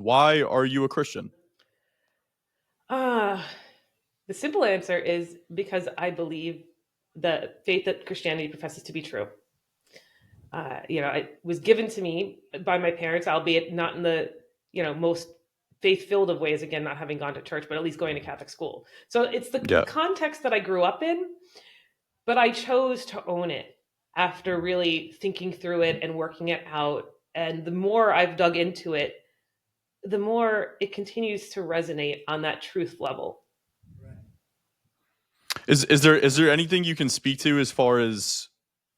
Why are you a Christian? Ah, the simple answer is because I believe the faith that Christianity professes to be true. It was given to me by my parents, albeit not in the most faith-filled of ways. Again, not having gone to church, but at least going to Catholic school. So it's the Yeah. context that I grew up in, but I chose to own it after really thinking through it and working it out. And the more I've dug into it, the more it continues to resonate on that truth level. Is there anything you can speak to as far as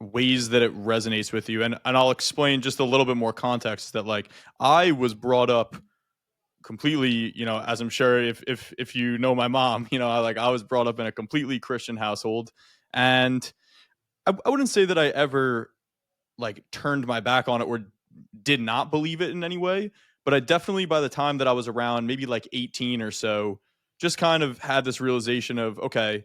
ways that it resonates with you? And I'll explain just a little bit more context that like I was brought up completely, as I'm sure if you know my mom, I was brought up in a completely Christian household. And I wouldn't say that I ever like turned my back on it or did not believe it in any way, but I definitely by the time that I was around maybe like 18 or so, just kind of had this realization of okay,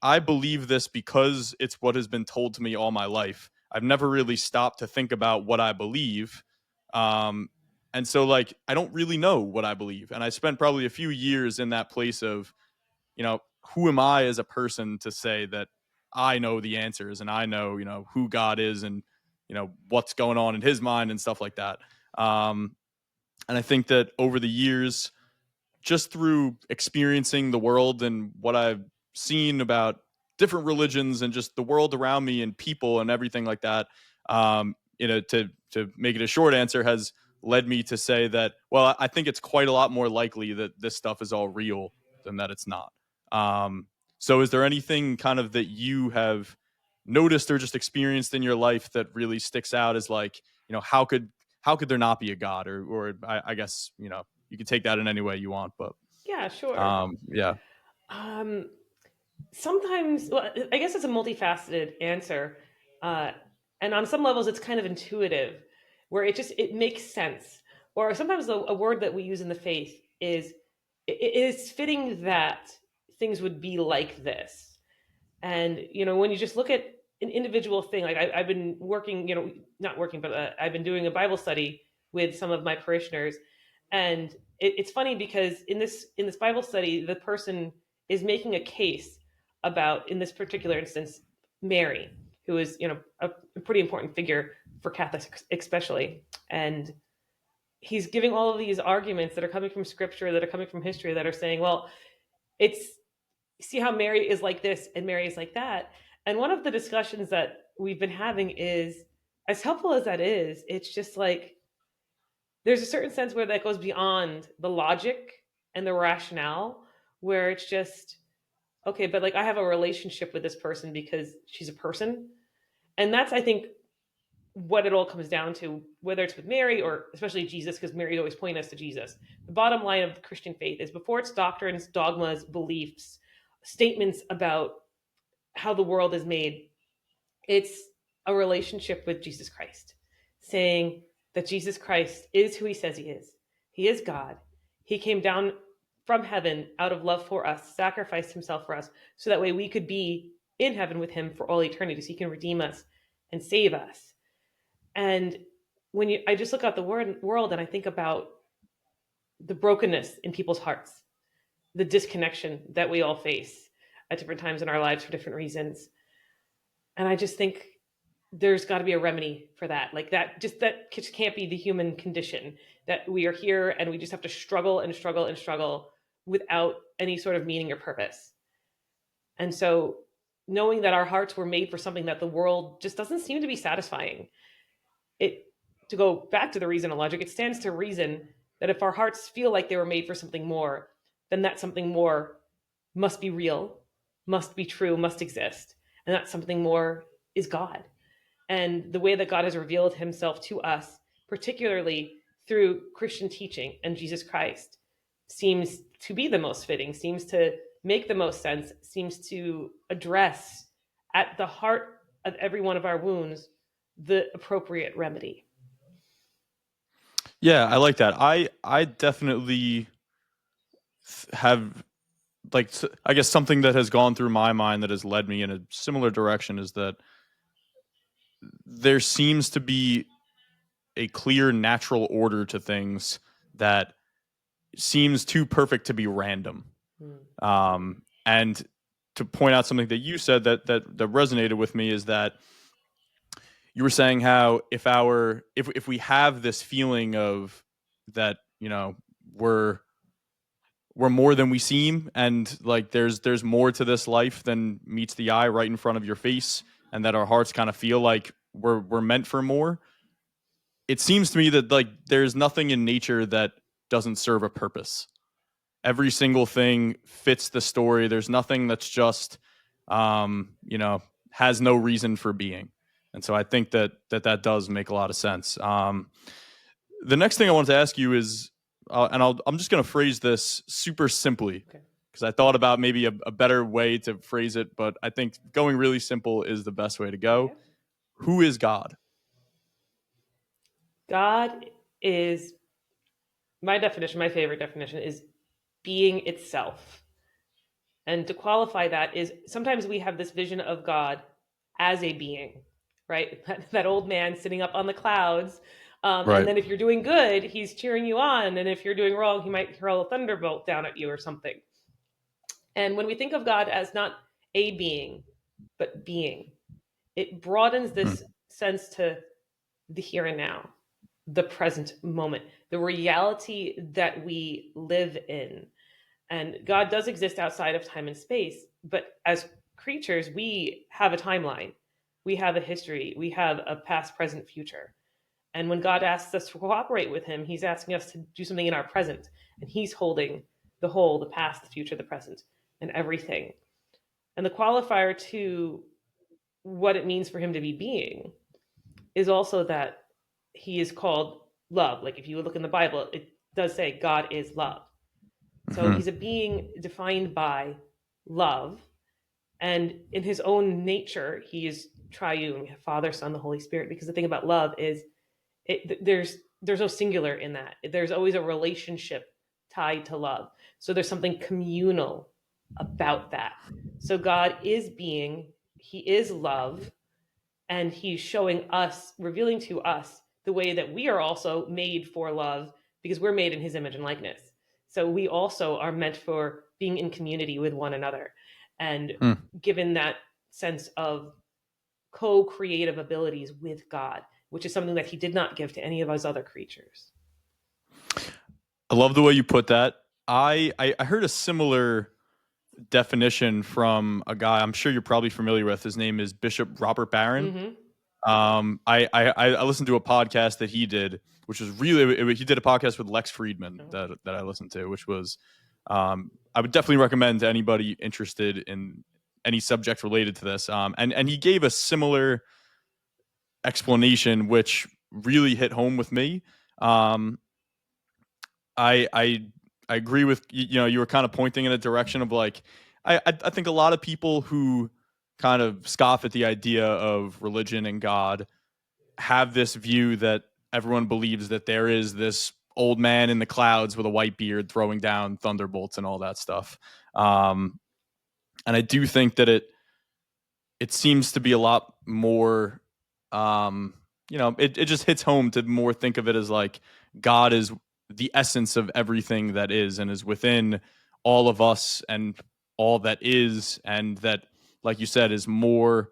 I believe this because it's what has been told to me all my life. I've never really stopped to think about what I believe. Um, and so, like, I don't really know what I believe. And I spent probably a few years in that place of, who am I as a person to say that I know the answers and I know, who God is and, what's going on in his mind and stuff like that. Um, and I think that over the years, just through experiencing the world and what I've seen about different religions and just the world around me and people and everything like that, to make it a short answer, has led me to say that, well, I think it's quite a lot more likely that this stuff is all real than that it's not. So, is there anything kind of that you have noticed or just experienced in your life that really sticks out as like, how could there not be a God? Or I guess you can take that in any way you want, but Yeah, sure. yeah, Um, Sometimes, well, I guess it's a multifaceted answer, uh, and on some levels, it's kind of intuitive, where it makes sense. Or sometimes a word that we use in the faith is it is fitting that things would be like this. And when you just look at an individual thing, like I've been working, not working, but I've been doing a Bible study with some of my parishioners, and it's funny because in this Bible study, the person is making a case about, in this particular instance, Mary, who is a pretty important figure for Catholics especially, and he's giving all of these arguments that are coming from Scripture, that are coming from history, that are saying, well, it's see how Mary is like this and Mary is like that. And one of the discussions that we've been having is, as helpful as that is, it's just like there's a certain sense where that goes beyond the logic and the rationale, where it's just, okay, but like I have a relationship with this person because she's a person. And that's, I think, what it all comes down to, whether it's with Mary or especially Jesus, because Mary always pointing us to Jesus. The bottom line of the Christian faith is, before its doctrines, dogmas, beliefs, statements about how the world is made, it's a relationship with Jesus Christ, saying that Jesus Christ is who he says he is. He is God. He came down from heaven out of love for us, sacrificed himself for us, so that way we could be in heaven with him for all eternity, so he can redeem us and save us. And I just look out the world and I think about the brokenness in people's hearts, the disconnection that we all face at different times in our lives for different reasons. And I just think there's got to be a remedy for that. Like that just can't be the human condition, that we are here and we just have to struggle and struggle and struggle without any sort of meaning or purpose. And so knowing that our hearts were made for something that the world just doesn't seem to be satisfying, it to go back to the reason and logic, it stands to reason that if our hearts feel like they were made for something more, then that something more must be real, must be true, must exist. And that something more is God. And the way that God has revealed himself to us, particularly through Christian teaching and Jesus Christ, seems to be the most fitting, seems to make the most sense, seems to address at the heart of every one of our wounds the appropriate remedy. yeah, I like that. I definitely have like I guess something that has gone through my mind that has led me in a similar direction is that there seems to be a clear natural order to things that seems too perfect to be random. And to point out something that you said that resonated with me is that you were saying how if we have this feeling of that, we're more than we seem, and like there's more to this life than meets the eye right in front of your face, and that our hearts kind of feel like we're meant for more. It seems to me that like there's nothing in nature that doesn't serve a purpose. Every single thing fits the story. There's nothing that's just has no reason for being. And so I think that does make a lot of sense. The next thing I wanted to ask you is, I'm just going to phrase this super simply, because I thought about maybe a better way to phrase it, but I think going really simple is the best way to go. Okay. Who is God? God is, my definition, my favorite definition is being itself. And to qualify that is sometimes we have this vision of God as a being, right? That old man sitting up on the clouds. Right. And then if you're doing good, he's cheering you on. And if you're doing wrong, he might hurl a thunderbolt down at you or something. And when we think of God as not a being, but being, it broadens this sense to the here and now, the present moment, the reality that we live in. And God does exist outside of time and space, but as creatures, we have a timeline, we have a history, we have a past, present, future. And when God asks us to cooperate with him, he's asking us to do something in our present, and he's holding the whole, the past, the future, the present, and everything. And the qualifier to what it means for him to be being is also that he is called love. Like if you look in the Bible, it does say God is love. So he's a being defined by love. And in his own nature, he is triune, Father, Son, the Holy Spirit. Because the thing about love is there's no singular in that. There's always a relationship tied to love. So there's something communal about that. So God is being, he is love, and he's showing us, revealing to us the way that we are also made for love, because we're made in his image and likeness. So we also are meant for being in community with one another, and given that sense of co-creative abilities with God, which is something that he did not give to any of us other creatures. I love the way you put that. I heard a similar definition from a guy I'm sure you're probably familiar with. His name is Bishop Robert Barron. I listened to a podcast that he did, which was he did a podcast with Lex Friedman that I listened to, which was I would definitely recommend to anybody interested in any subject related to this. And he gave a similar explanation, which really hit home with me. I agree with you were kind of pointing in a direction of like I think a lot of people who kind of scoff at the idea of religion and God have this view that everyone believes that there is this old man in the clouds with a white beard throwing down thunderbolts and all that stuff. And I do think that it seems to be a lot more it just hits home to more think of it as like God is the essence of everything that is and is within all of us and all that is, and that, like you said, is more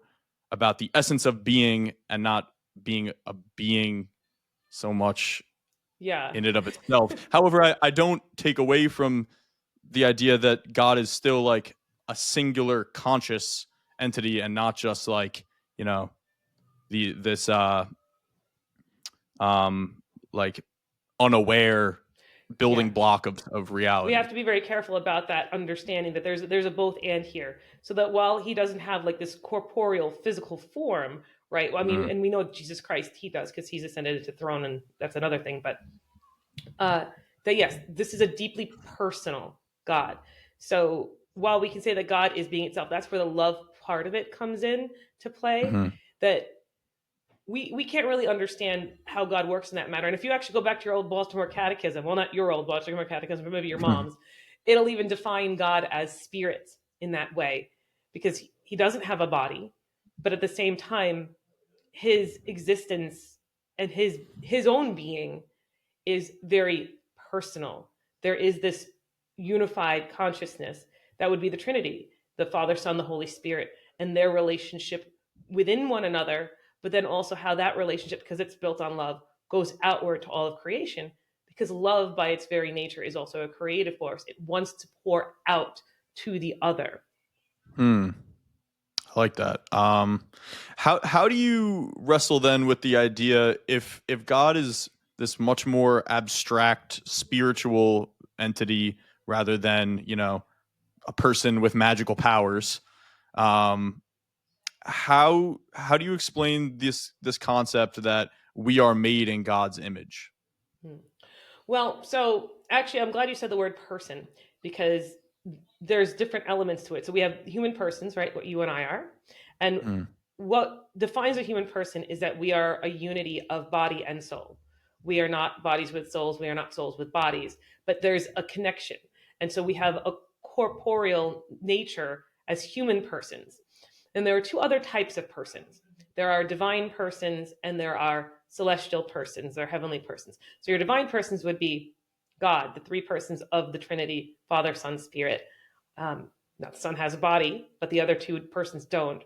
about the essence of being and not being a being so much in and of itself. However, I don't take away from the idea that God is still like a singular conscious entity and not just like, this like unaware building block of reality. We have to be very careful about that, understanding that there's a both and here. So that while he doesn't have like this corporeal physical form, right? Well, I mean, and we know Jesus Christ, he does, because he's ascended to the throne, and that's another thing. But that yes, this is a deeply personal God. So while we can say that God is being itself, that's where the love part of it comes in to play. That we can't really understand how God works in that matter. And if you actually go back to your old Baltimore Catechism, well, not your old Baltimore Catechism, but maybe your mom's, it'll even define God as spirit in that way, because he doesn't have a body, but at the same time, his existence and his own being is very personal. There is this unified consciousness that would be the Trinity, the Father, Son, the Holy Spirit, and their relationship within one another, but then also how that relationship, because it's built on love, goes outward to all of creation. Because love, by its very nature, is also a creative force. It wants to pour out to the other. Hmm. I like that. How do you wrestle then with the idea if God is this much more abstract spiritual entity rather than a person with magical powers? Um, how do you explain this concept that we are made in God's image? Hmm. Well, so actually, I'm glad you said the word person, because there's different elements to it. So we have human persons, right? What you and I are. And Mm, what defines a human person is that we are a unity of body and soul. We are not bodies with souls. We are not souls with bodies, but there's a connection. And so we have a corporeal nature as human persons. And there are two other types of persons. There are divine persons and there are celestial persons or heavenly persons. So your divine persons would be God, the three persons of the Trinity, Father, Son, Spirit. Now the Son has a body, but the other two persons don't.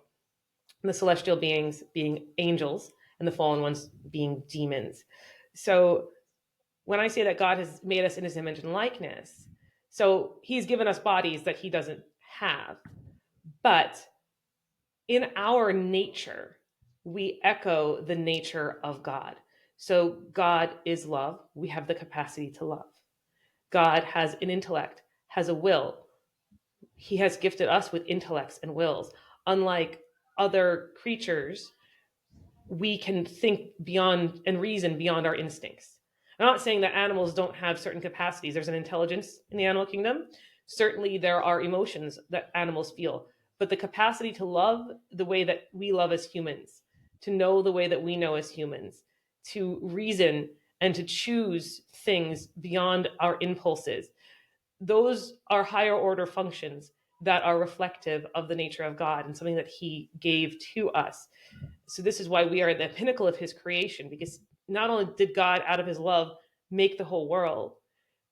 And the celestial beings being angels and the fallen ones being demons. So when I say that God has made us in his image and likeness, so he's given us bodies that he doesn't have. But in our nature, we echo the nature of God. So God is love. We have the capacity to love. God has an intellect, has a will. He has gifted us with intellects and wills. Unlike other creatures, we can think beyond and reason beyond our instincts. I'm not saying that animals don't have certain capacities. There's an intelligence in the animal kingdom. Certainly, there are emotions that animals feel, but the capacity to love the way that we love as humans, to know the way that we know as humans, to reason and to choose things beyond our impulses, those are higher order functions that are reflective of the nature of God and something that he gave to us. So this is why we are at the pinnacle of his creation, because not only did God out of his love make the whole world,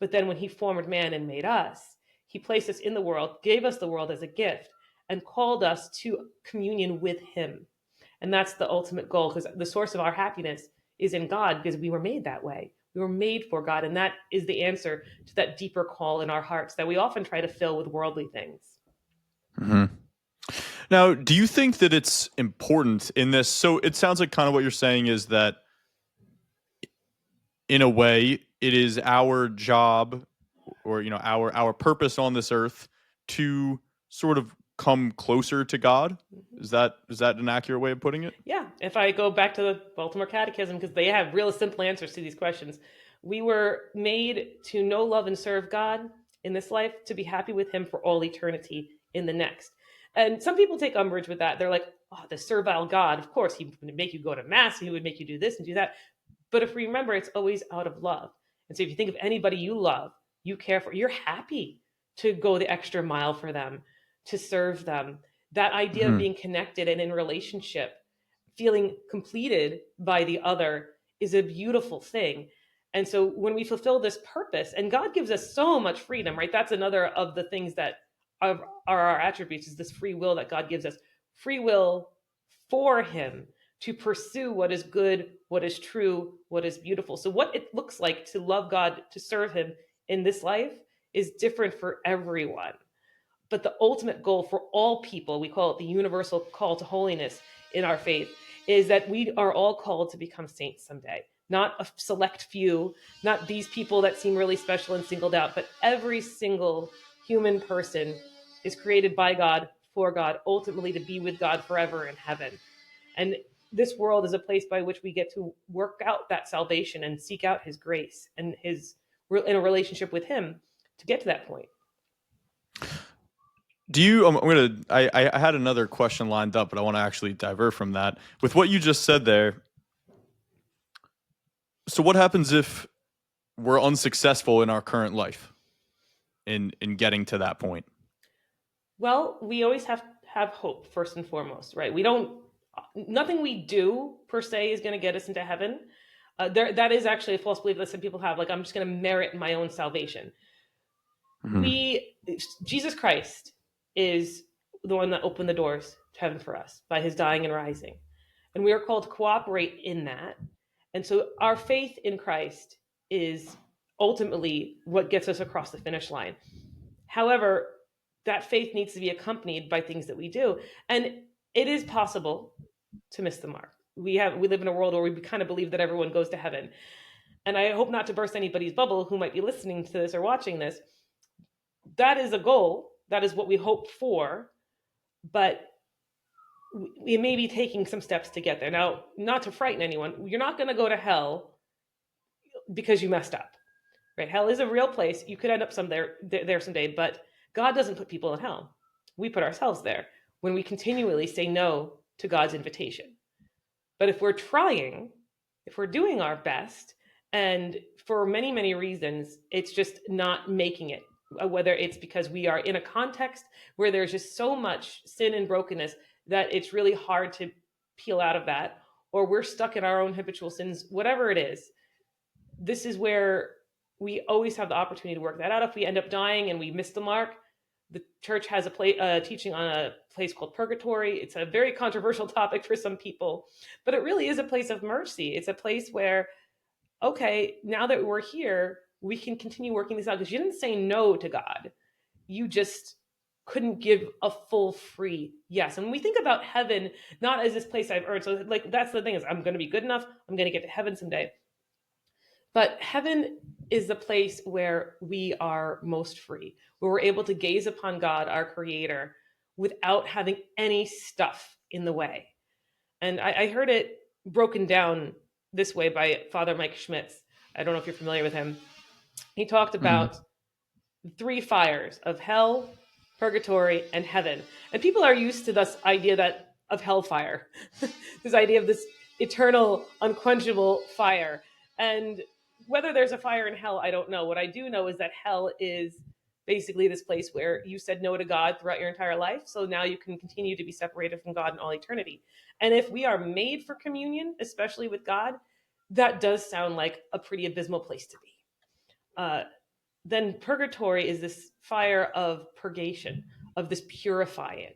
but then when he formed man and made us, he placed us in the world, gave us the world as a gift, and called us to communion with him. And that's the ultimate goal, because the source of our happiness is in God, because we were made that way. We were made for God, and that is the answer to that deeper call in our hearts that we often try to fill with worldly things. mhm. Now, do you think that it's important in this? So it sounds like kind of what you're saying is that in a way it is our job or our purpose on this earth to sort of come closer to God. Is that an accurate way of putting it? Yeah, if I go back to the Baltimore Catechism, because they have real simple answers to these questions. We were made to know, love, and serve God in this life, to be happy with him for all eternity in the next. And some people take umbrage with that. They're like, oh, the servile God, of course, he would make you go to mass, he would make you do this and do that. But if we remember, it's always out of love. And so if you think of anybody you love, you care for, you're happy to go the extra mile for them, to serve them. That idea of Hmm. being connected and in relationship, feeling completed by the other, is a beautiful thing. And so when we fulfill this purpose, and God gives us so much freedom, right? That's another of the things that are our attributes, is this free will that God gives us. Free will for him to pursue what is good, what is true, what is beautiful. So what it looks like to love God, to serve him in this life, is different for everyone. But the ultimate goal for all people, we call it the universal call to holiness in our faith, is that we are all called to become saints someday. Not a select few, not these people that seem really special and singled out, but every single human person is created by God, for God, ultimately to be with God forever in heaven. And this world is a place by which we get to work out that salvation and seek out his grace and his in a relationship with him to get to that point. Do you? I'm gonna. I had another question lined up, but I want to actually divert from that. With what you just said there, so what happens if we're unsuccessful in our current life in getting to that point? Well, we always have hope first and foremost, right? We don't, nothing we do per se is going to get us into heaven. That is actually a false belief that some people have. Like, I'm just going to merit my own salvation. We, Jesus Christ is the one that opened the doors to heaven for us by his dying and rising. And we are called to cooperate in that. And so our faith in Christ is ultimately what gets us across the finish line. However, that faith needs to be accompanied by things that we do. And it is possible to miss the mark. We live in a world where we kind of believe that everyone goes to heaven. And I hope not to burst anybody's bubble who might be listening to this or watching this. That is a goal. That is what we hope for. But we may be taking some steps to get there. Now, not to frighten anyone, you're not going to go to hell because you messed up. Right? Hell is a real place. You could end up there someday, but God doesn't put people in hell. We put ourselves there when we continually say no to God's invitation. But if we're trying, if we're doing our best, and for many, many reasons, it's just not making it, whether it's because we are in a context where there's just so much sin and brokenness that it's really hard to peel out of that, or we're stuck in our own habitual sins, whatever it is, this is where we always have the opportunity to work that out. If we end up dying and we miss the mark, the church has a teaching on a place called purgatory. It's a very controversial topic for some people, but it really is a place of mercy. It's a place where, okay, now that we're here, we can continue working this out because you didn't say no to God. You just couldn't give a full free yes. And when we think about heaven, not as this place I've earned, so like that's the thing is I'm going to be good enough. I'm going to get to heaven someday. But heaven is the place where we are most free, where we're able to gaze upon God, our creator, without having any stuff in the way. And I heard it broken down this way by Father Mike Schmitz. I don't know if you're familiar with him. He talked about three fires of hell, purgatory, and heaven. And people are used to this idea of hellfire, this idea of this eternal, unquenchable fire. And whether there's a fire in hell, I don't know. What I do know is that hell is basically this place where you said no to God throughout your entire life. So now you can continue to be separated from God in all eternity. And if we are made for communion, especially with God, that does sound like a pretty abysmal place to be. Then purgatory is this fire of purgation, of this purifying.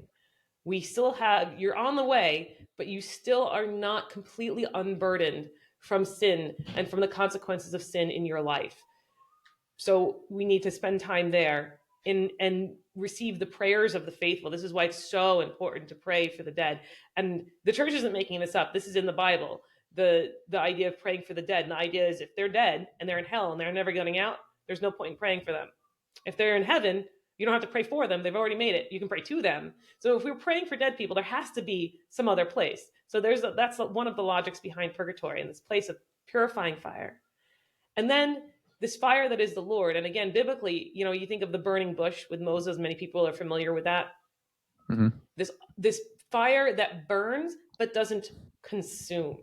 We still have, you're on the way, but you still are not completely unburdened from sin and from the consequences of sin in your life. So we need to spend time there and receive the prayers of the faithful. This is why it's so important to pray for the dead. And the church isn't making this up. This is in the Bible. The idea of praying for the dead. And the idea is if they're dead and they're in hell and they're never getting out, there's no point in praying for them. If they're in heaven, you don't have to pray for them. They've already made it. You can pray to them. So if we're praying for dead people, there has to be some other place. So that's one of the logics behind purgatory and this place of purifying fire. And then this fire that is the Lord. And again, biblically, you think of the burning bush with Moses. Many people are familiar with that. Mm-hmm. This fire that burns but doesn't consume.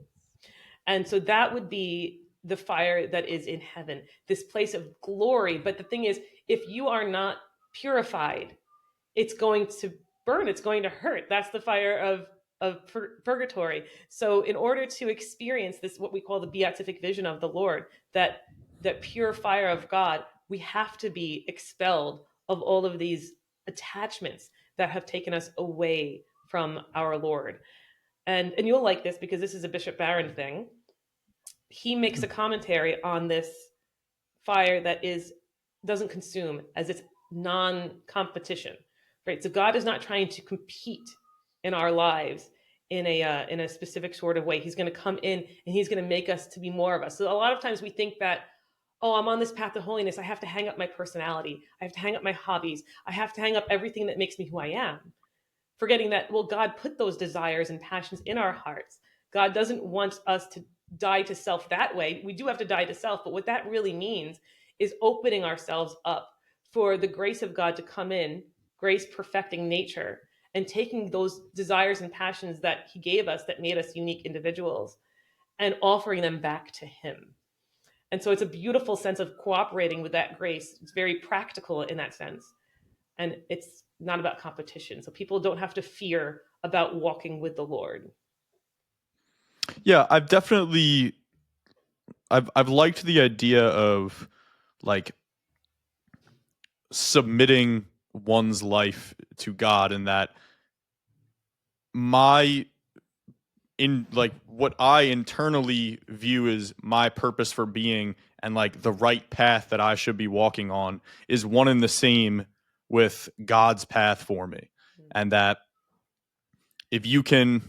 And so that would be the fire that is in heaven, this place of glory. But the thing is, if you are not purified, it's going to burn, it's going to hurt. That's the fire of purgatory. So in order to experience this, what we call the beatific vision of the Lord, that pure fire of God, we have to be expelled of all of these attachments that have taken us away from our Lord. And you'll like this because this is a Bishop Barron thing. He makes a commentary on this fire that doesn't consume, as it's non-competition, right? So God is not trying to compete in our lives in a specific sort of way. He's going to come in and he's going to make us to be more of us. So a lot of times we think that, oh, I'm on this path to holiness. I have to hang up my personality. I have to hang up my hobbies. I have to hang up everything that makes me who I am. Forgetting that, well, God put those desires and passions in our hearts. God doesn't want us to die to self that way. We do have to die to self, but what that really means is opening ourselves up for the grace of God to come in, grace perfecting nature, and taking those desires and passions that he gave us that made us unique individuals and offering them back to him. And so it's a beautiful sense of cooperating with that grace. It's very practical in that sense. And it's not about competition. So people don't have to fear about walking with the Lord. Yeah, I've definitely I've liked the idea of like submitting one's life to God, and that my in like what I internally view as my purpose for being and like the right path that I should be walking on is one and the same with God's path for me. And that if you can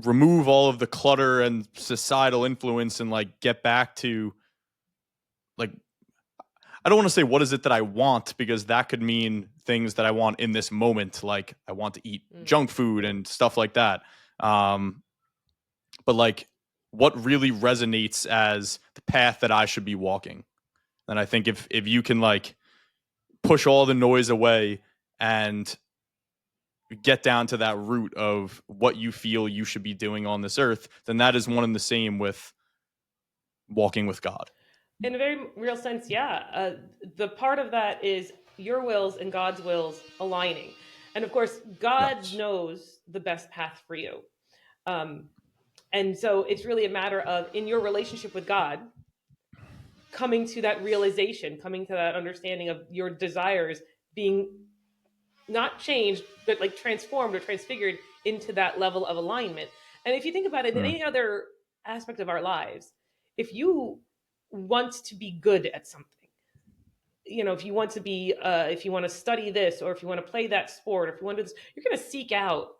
remove all of the clutter and societal influence and like get back to like, I don't want to say what is it that I want, because that could mean things that I want in this moment, like I want to eat junk food and stuff like that. Um, but like what really resonates as the path that I should be walking. And I think if you can like push all the noise away and get down to that root of what you feel you should be doing on this earth, then that is one and the same with walking with God. In a very real sense, yeah. The part of that is your wills and God's wills aligning. And of course, God Yes. knows the best path for you. Um, and so it's really a matter of, in your relationship with God, coming to that realization, coming to that understanding of your desires being not changed, but like transformed or transfigured into that level of alignment. And if you think about it in Mm. any other aspect of our lives, if you want to be good at something, if you want to be, if you want to study this, or if you want to play that sport, or if you want to do this, you're going to seek out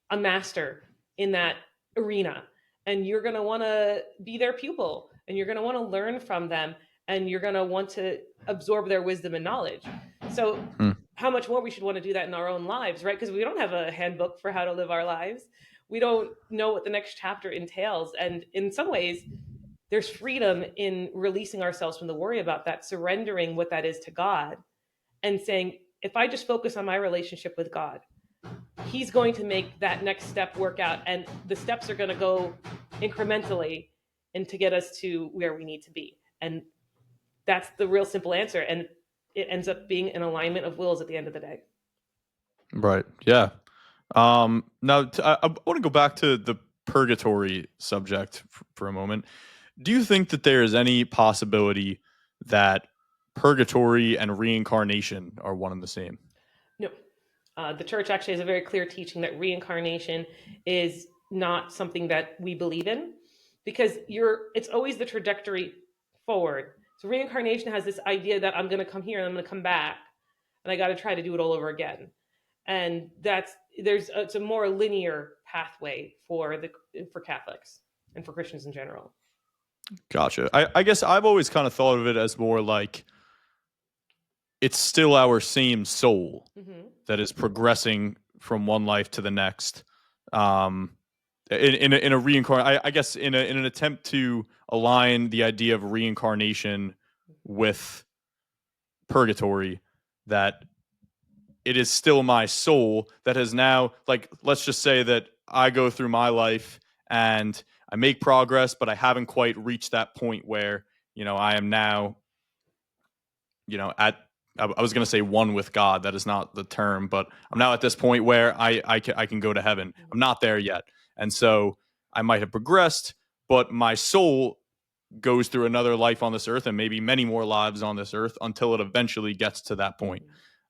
a master in that arena, and you're going to want to be their pupil, and you're going to want to learn from them, and you're going to want to absorb their wisdom and knowledge. So Mm. how much more we should want to do that in our own lives, right? Because we don't have a handbook for how to live our lives. We don't know what the next chapter entails, and in some ways there's freedom in releasing ourselves from the worry about that, surrendering what that is to God, and saying, if I just focus on my relationship with God, He's going to make that next step work out. And the steps are going to go incrementally and to get us to where we need to be. And that's the real simple answer. And it ends up being an alignment of wills at the end of the day. Right. Yeah. Now, I want to go back to the purgatory subject for a moment. Do you think that there is any possibility that purgatory and reincarnation are one and the same? No. The church actually has a very clear teaching that reincarnation is not something that we believe in, because it's always the trajectory forward. So reincarnation has this idea that I'm going to come here and I'm going to come back, and I got to try to do it all over again. And it's a more linear pathway for Catholics and for Christians in general. Gotcha. I guess I've always kind of thought of it as more like it's still our same soul Mm-hmm. that is progressing from one life to the next. Um, in a reincarnation, I guess in an attempt to align the idea of reincarnation with purgatory, that it is still my soul that has now, like, let's just say that I go through my life and I make progress, but I haven't quite reached that point where, I am now, I was going to say one with God. That is not the term, but I'm now at this point where I can go to heaven. I'm not there yet. And so I might have progressed, but my soul goes through another life on this earth and maybe many more lives on this earth until it eventually gets to that point.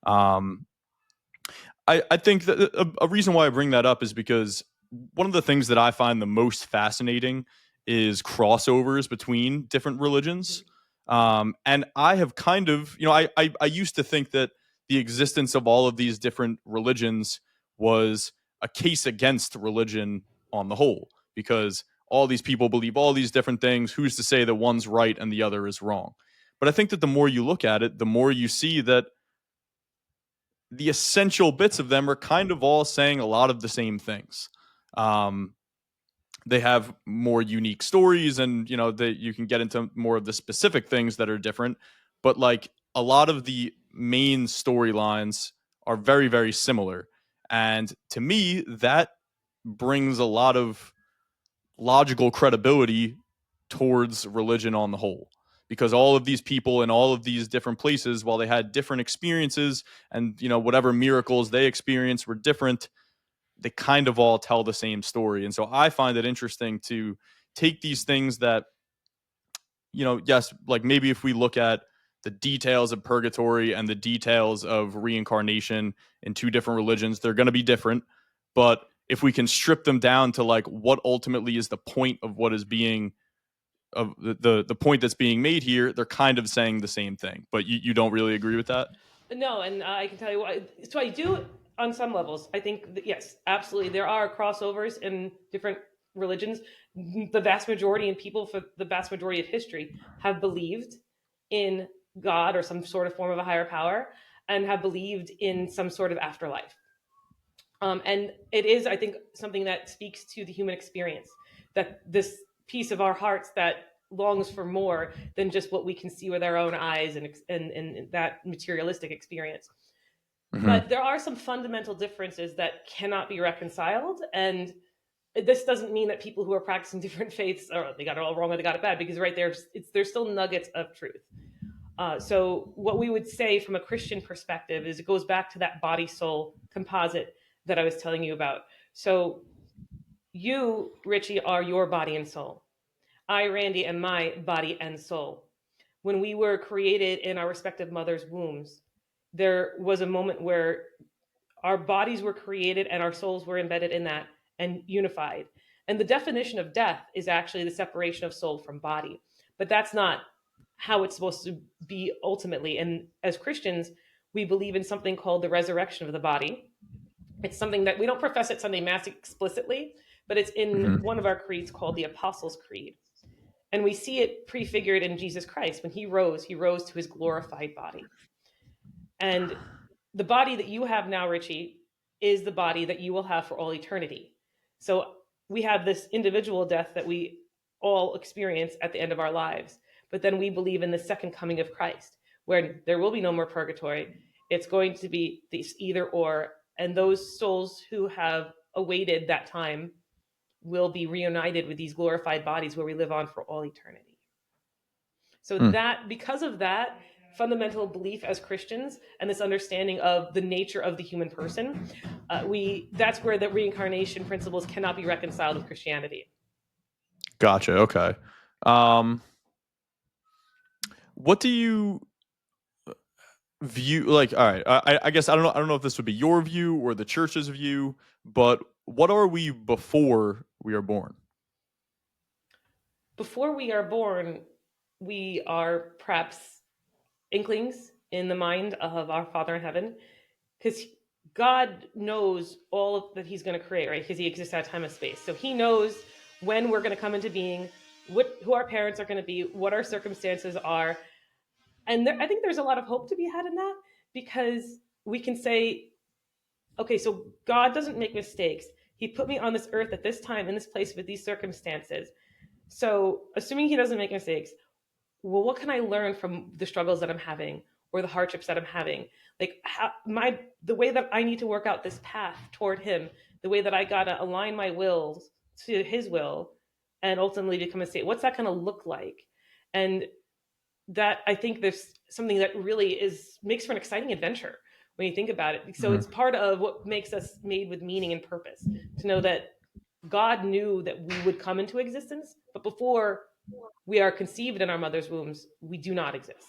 I think that a reason why I bring that up is because one of the things that I find the most fascinating is crossovers between different religions. And I have kind of, I used to think that the existence of all of these different religions was a case against religion on the whole, because all these people believe all these different things. Who's to say that one's right and the other is wrong? But I think that the more you look at it, the more you see that the essential bits of them are kind of all saying a lot of the same things. Um, they have more unique stories, and that you can get into more of the specific things that are different. But like a lot of the main storylines are very, very similar, and to me, that brings a lot of logical credibility towards religion on the whole, because all of these people in all of these different places, while they had different experiences and whatever miracles they experienced were different, they kind of all tell the same story. And so I find it interesting to take these things that yes, like maybe if we look at the details of purgatory and the details of reincarnation in two different religions, they're going to be different. But if we can strip them down to like what ultimately is the point of what is being of the point that's being made here, they're kind of saying the same thing. But you don't really agree with that? No, and I can tell you why. So I do on some levels. I think that, yes, absolutely, there are crossovers in different religions. The vast majority and people for the vast majority of history have believed in God or some sort of form of a higher power, and have believed in some sort of afterlife. And it is, I think, something that speaks to the human experience, that this piece of our hearts that longs for more than just what we can see with our own eyes and that materialistic experience. Mm-hmm. But there are some fundamental differences that cannot be reconciled. And this doesn't mean that people who are practicing different faiths are they got it all wrong or they got it bad, because right there, there's still nuggets of truth. So what we would say from a Christian perspective is it goes back to that body soul composite that I was telling you about. So you, Richie, are your body and soul. I, Randy, am my body and soul. When we were created in our respective mothers' wombs, there was a moment where our bodies were created and our souls were embedded in that and unified. And the definition of death is actually the separation of soul from body. But that's not how it's supposed to be ultimately. And as Christians, we believe in something called the resurrection of the body. It's something that we don't profess at Sunday Mass explicitly, but it's in Mm-hmm. one of our creeds called the Apostles' Creed. And we see it prefigured in Jesus Christ. When he rose to his glorified body. And the body that you have now, Richie, is the body that you will have for all eternity. So we have this individual death that we all experience at the end of our lives. But then we believe in the second coming of Christ, where there will be no more purgatory. It's going to be this either or. And those souls who have awaited that time will be reunited with these glorified bodies where we live on for all eternity. So Hmm. that, because of that fundamental belief as Christians and this understanding of the nature of the human person, we that's where the reincarnation principles cannot be reconciled with Christianity. Gotcha. Okay. Um, what do you view like? All right. I guess I don't know. I don't know if this would be your view or the church's view, but what are we before we are born? Before we are born, we are perhaps inklings in the mind of our Father in heaven, because God knows all of, that He's going to create, right? Because He exists out of time and space, so He knows when we're going to come into being, who our parents are going to be, what our circumstances are, and I think there's a lot of hope to be had in that, because we can say, okay, so God doesn't make mistakes. He put me on this earth at this time, in this place, with these circumstances. So, assuming He doesn't make mistakes, well, what can I learn from the struggles that I'm having or the hardships that I'm having? Like the way that I need to work out this path toward Him, the way that I gotta align my wills to His will, and ultimately become a state. What's that going to look like? And that, I think, there's something that really is makes for an exciting adventure when you think about it. So Mhm. it's part of what makes us made with meaning and purpose, to know that God knew that we would come into existence, but before we are conceived in our mother's wombs, we do not exist.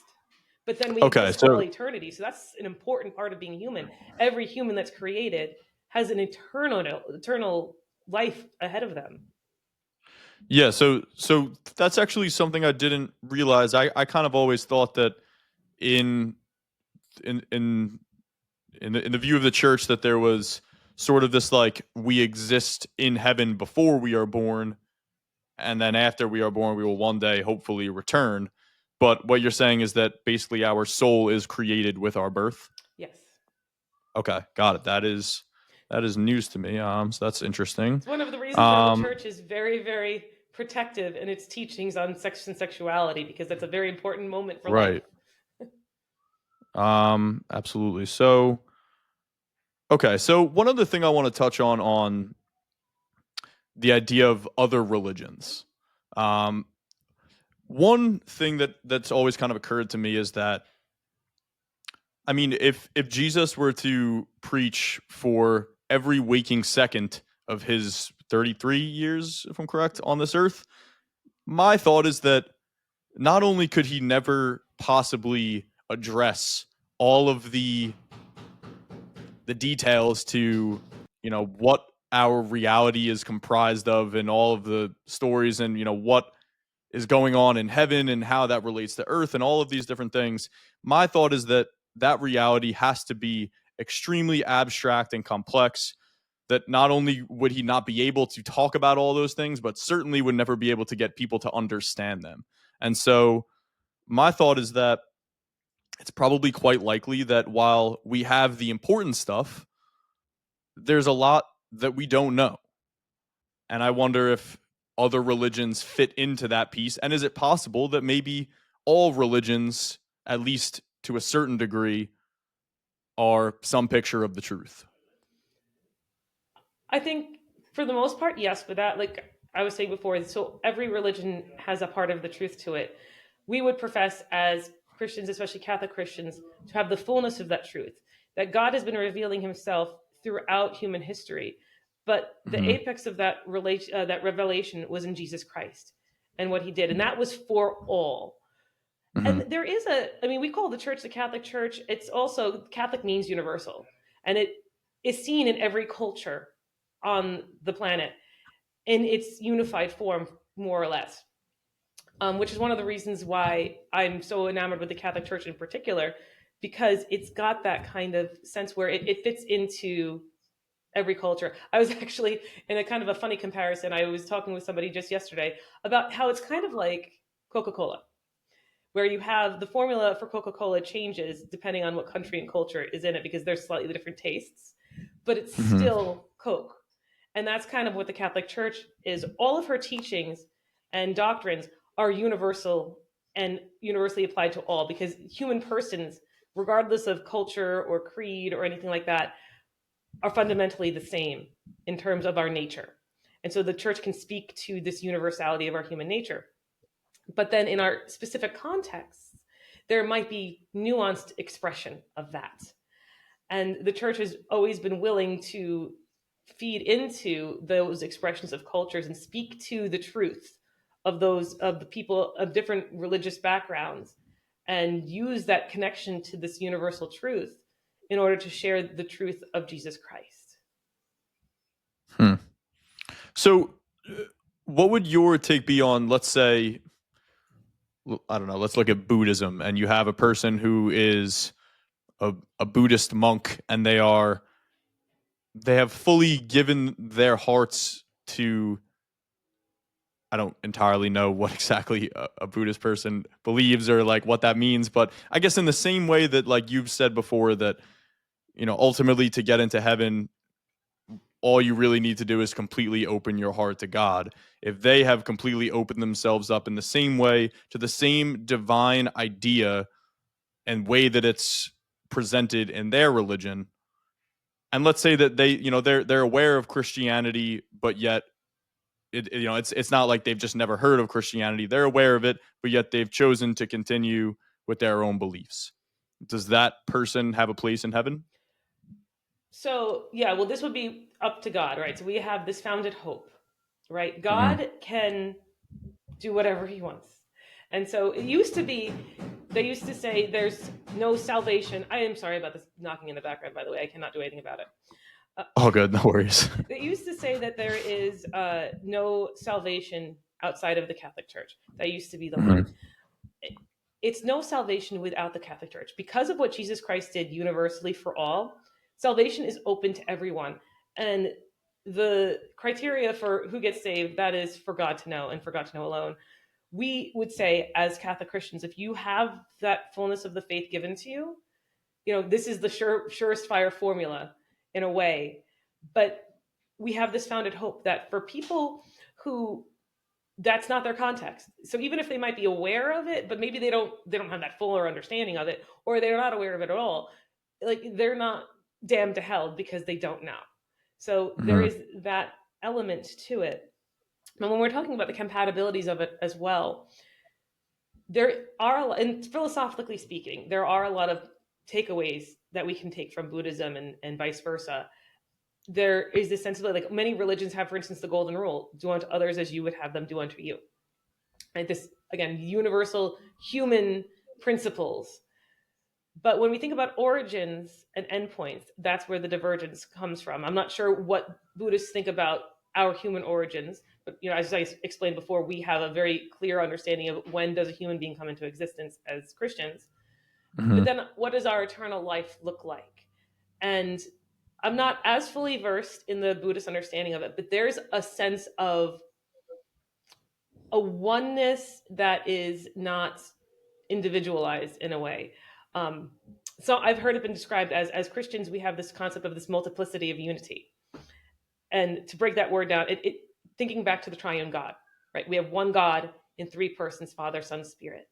But then we Okay. exist for all So eternity. So that's an important part of being human. Every human that's created has an eternal life ahead of them. yeah. So that's actually something I didn't realize. I kind of always thought that in in in in the view of the church that there was sort of this like we exist in heaven before we are born, and then after we are born, we will one day hopefully return. But what you're saying is that basically our soul is created with our birth. Yes. Okay, got it. That is news to me. So that's interesting. It's one of the reasons why the Um, church is very, very protective in its teachings on sex and sexuality, because that's a very important moment for life. right. Absolutely. So, okay. So one other thing I want to touch on the idea of other religions. Um, one thing that's always kind of occurred to me is that I mean, if Jesus were to preach for every waking second of his 33 years, if I'm correct, on this earth, my thought is that not only could he never possibly address all of the details to, what our reality is comprised of and all of the stories and, what is going on in heaven and how that relates to earth and all of these different things. My thought is that that reality has to be extremely abstract and complex, that not only would he not be able to talk about all those things, but certainly would never be able to get people to understand them. And so my thought is that it's probably quite likely that while we have the important stuff, there's a lot that we don't know. And I wonder if other religions fit into that piece. And is it possible that maybe all religions, at least to a certain degree, are some picture of the truth? I think for the most part, yes, but that, like I was saying before, so every religion has a part of the truth to it. We would profess as Christians, especially Catholic Christians, to have the fullness of that truth, that God has been revealing himself throughout human history. But the Mm-hmm. apex of that revelation was in Jesus Christ and what he did. And that was for all. Mm-hmm. And there is I mean, we call the church the Catholic Church. It's also, Catholic means universal. And it is seen in every culture on the planet in its unified form, more or less. Which is one of the reasons why I'm so enamored with the Catholic Church in particular, because it's got that kind of sense where it fits into every culture. I was actually in a kind of a funny comparison. I was talking with somebody just yesterday about how it's kind of like Coca-Cola, where you have the formula for Coca-Cola changes depending on what country and culture is in it because there's slightly different tastes, but it's Mm-hmm. still Coke. And that's kind of what the Catholic Church is. All of her teachings and doctrines are universal and universally applied to all because human persons, regardless of culture or creed or anything like that, are fundamentally the same in terms of our nature. And so the church can speak to this universality of our human nature. But then in our specific contexts, there might be nuanced expression of that. And the church has always been willing to feed into those expressions of cultures and speak to the truth of those of the people of different religious backgrounds and use that connection to this universal truth in order to share the truth of Jesus Christ. Hmm. So, what would your take be on, let's say, I don't know, let's look at Buddhism, and you have a person who is a Buddhist monk, and they have fully given their hearts to, I don't entirely know what exactly a Buddhist person believes or like what that means, but I guess in the same way that like you've said before that, ultimately to get into heaven, all you really need to do is completely open your heart to God. If they have completely opened themselves up in the same way to the same divine idea and way that it's presented in their religion, and let's say that they, they're aware of Christianity, but yet it's not like they've just never heard of Christianity. They're aware of it, but yet they've chosen to continue with their own beliefs. Does that person have a place in heaven? So, yeah, well, this would be up to God, right? So we have this founded hope, right? Mm-hmm. God can do whatever he wants. And so it used to be, they used to say there's no salvation. I am sorry about this knocking in the background, by the way. I cannot do anything about it. Oh, good, no worries. They used to say that there is no salvation outside of the Catholic Church. That used to be the line. Mm-hmm. It's no salvation without the Catholic Church. Because of what Jesus Christ did universally for all, salvation is open to everyone. And the criteria for who gets saved, that is for God to know and for God to know alone. We would say as Catholic Christians, if you have that fullness of the faith given to you, this is the surest fire formula in a way. But we have this founded hope that for people who that's not their context. So even if they might be aware of it, but maybe they don't have that fuller understanding of it, or they're not aware of it at all, like they're not damned to hell because they don't know. So there Mm-hmm. is that element to it. And when we're talking about the compatibilities of it as well, there are, and philosophically speaking, there are a lot of takeaways that we can take from Buddhism and vice versa. There is this sense of like many religions have, for instance, the golden rule: do unto others as you would have them do unto you. And this again, universal human principles. But when we think about origins and endpoints, that's where the divergence comes from. I'm not sure what Buddhists think about our human origins, but as I explained before, we have a very clear understanding of when does a human being come into existence as Christians. But then what does our eternal life look like? And I'm not as fully versed in the Buddhist understanding of it, but there's a sense of a oneness that is not individualized in a way. So I've heard it been described as Christians, we have this concept of this multiplicity of unity. And to break that word down, thinking back to the triune God, right? We have one God in three persons, Father, Son, Spirit.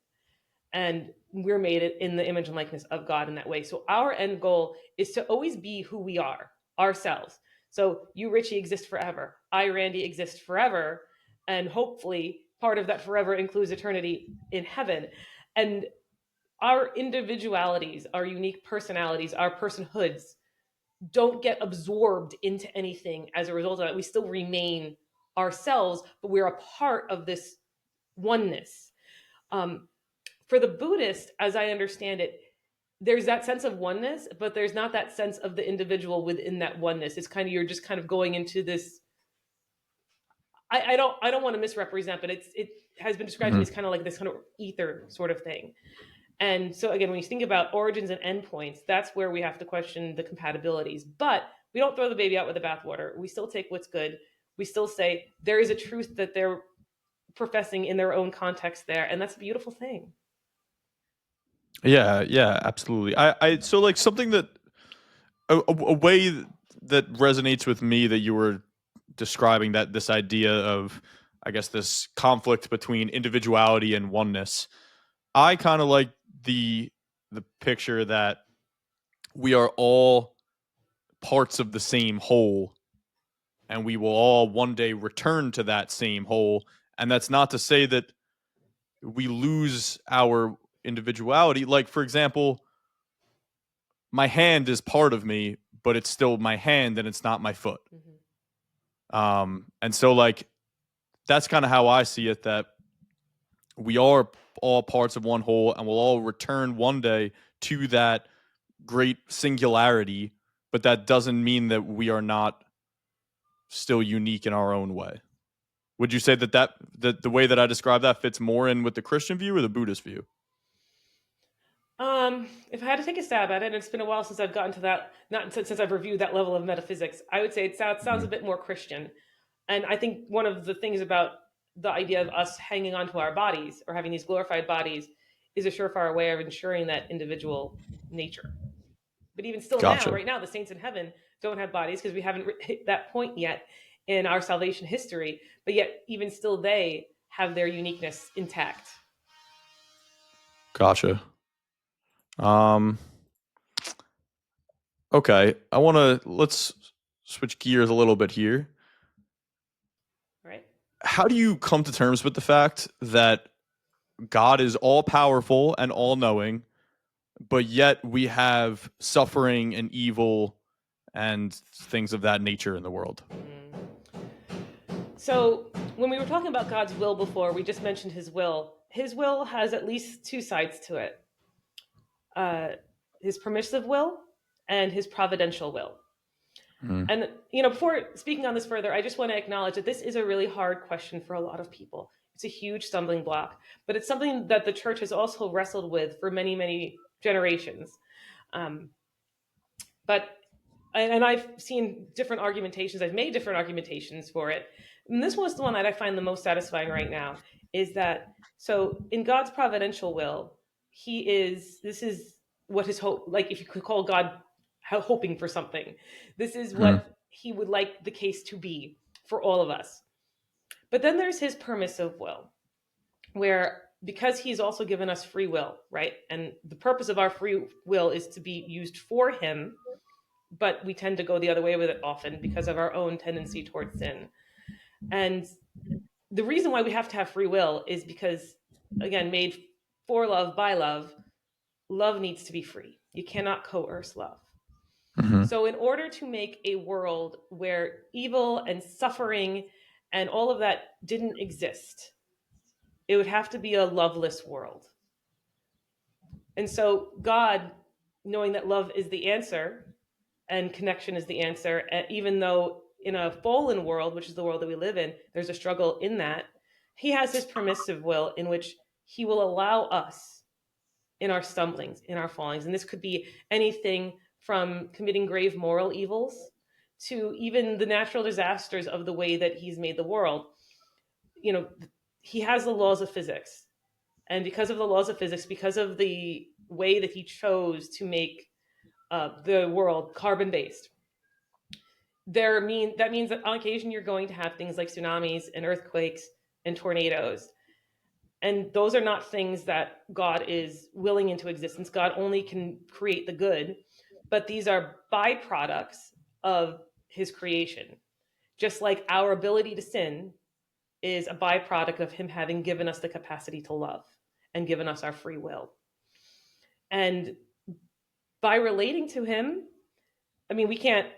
And we're made in the image and likeness of God in that way. So our end goal is to always be who we are, ourselves. So you, Richie, exist forever. I, Randy, exist forever. And hopefully part of that forever includes eternity in heaven. And our individualities, our unique personalities, our personhoods don't get absorbed into anything as a result of it. We still remain ourselves, but we're a part of this oneness. For the Buddhist, as I understand it, there's that sense of oneness, but there's not that sense of the individual within that oneness. It's kind of, you're just kind of going into this. I don't want to misrepresent, but it has been described to me as kind of like this kind of ether sort of thing. And so again, when you think about origins and endpoints, that's where we have to question the compatibilities. But we don't throw the baby out with the bathwater. We still take what's good. We still say there is a truth that they're professing in their own context there, and that's a beautiful thing. Yeah, absolutely. I so like something that a way that resonates with me that you were describing, that this idea of, I guess, this conflict between individuality and oneness. I kind of like the picture that we are all parts of the same whole, and we will all one day return to that same whole. And that's not to say that we lose our individuality. Like, for example, my hand is part of me, but it's still my hand and it's not my foot. And so, like, that's kind of how I see it, that we are all parts of one whole and we'll all return one day to that great singularity, but that doesn't mean that we are not still unique in our own way. Would you say that the way that I describe that fits more in with the Christian view or the Buddhist view? If I had to take a stab at it, and it's been a while since I've gotten to that, not since I've reviewed that level of metaphysics, I would say it sounds a bit more Christian. And I think one of the things about the idea of us hanging onto our bodies or having these glorified bodies is a surefire way of ensuring that individual nature. But even still now, Gotcha. right now, the saints in heaven don't have bodies because we haven't hit that point yet in our salvation history. But yet, even still, they have their uniqueness intact. Gotcha. Okay. Let's switch gears a little bit here. Right? How do you come to terms with the fact that God is all powerful and all knowing, but yet we have suffering and evil and things of that nature in the world? So, when we were talking about God's will before, we just mentioned his will. His will has at least two sides to it, his permissive will and his providential will. And, before speaking on this further, I just want to acknowledge that this is a really hard question for a lot of people. It's a huge stumbling block, but it's something that the church has also wrestled with for many, many generations. And I've seen different argumentations. I've made different argumentations for it. And this was the one that I find the most satisfying right now, is that, so in God's providential will, this is what his hope, like if you could call God hoping for something, this is what he would like the case to be for all of us. But then there's his permissive will, where because he's also given us free will, right? And the purpose of our free will is to be used for him, but we tend to go the other way with it often because of our own tendency towards sin. And the reason why we have to have free will is because, again, made for love by love, love needs to be free. You cannot coerce love. So in order to make a world where evil and suffering and all of that didn't exist, it would have to be a loveless world. And so God, knowing that love is the answer and connection is the answer, and even though in a fallen world, which is the world that we live in, there's a struggle in that, he has his permissive will in which he will allow us in our stumblings, in our fallings. And this could be anything from committing grave moral evils to even the natural disasters of the way that he's made the world. You know, he has the laws of physics. And because of the laws of physics, because of the way that he chose to make the world carbon based, that means that on occasion you're going to have things like tsunamis and earthquakes and tornadoes. And those are not things that God is willing into existence. God only can create the good, but these are byproducts of his creation. Just like our ability to sin is a byproduct of him having given us the capacity to love and given us our free will. And by relating to him, I mean, we can't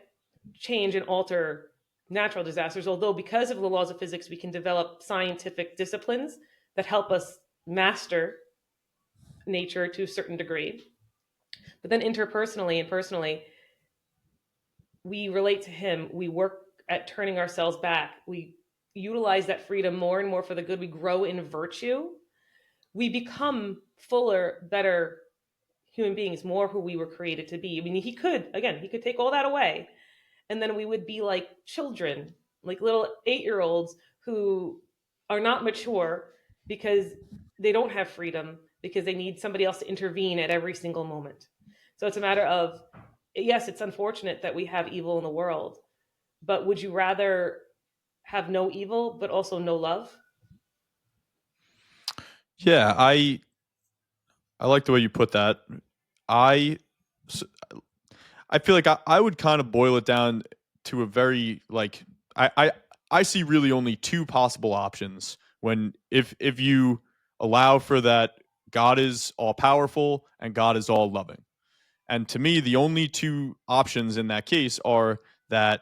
change and alter natural disasters, although because of the laws of physics, we can develop scientific disciplines that help us master nature to a certain degree. But then interpersonally and personally, we relate to him. We work at turning ourselves back. We utilize that freedom more and more for the good. We grow in virtue. We become fuller, better human beings, more who we were created to be. I mean, he could take all that away. And then we would be like children, like little 8-year-olds who are not mature because they don't have freedom, because they need somebody else to intervene at every single moment. So it's a matter of, yes, it's unfortunate that we have evil in the world, but would you rather have no evil, but also no love? Yeah, I like the way you put that. I I feel like I would kind of boil it down to a very like I see really only two possible options when if you allow for that God is all powerful and God is all loving. And to me, the only two options in that case are that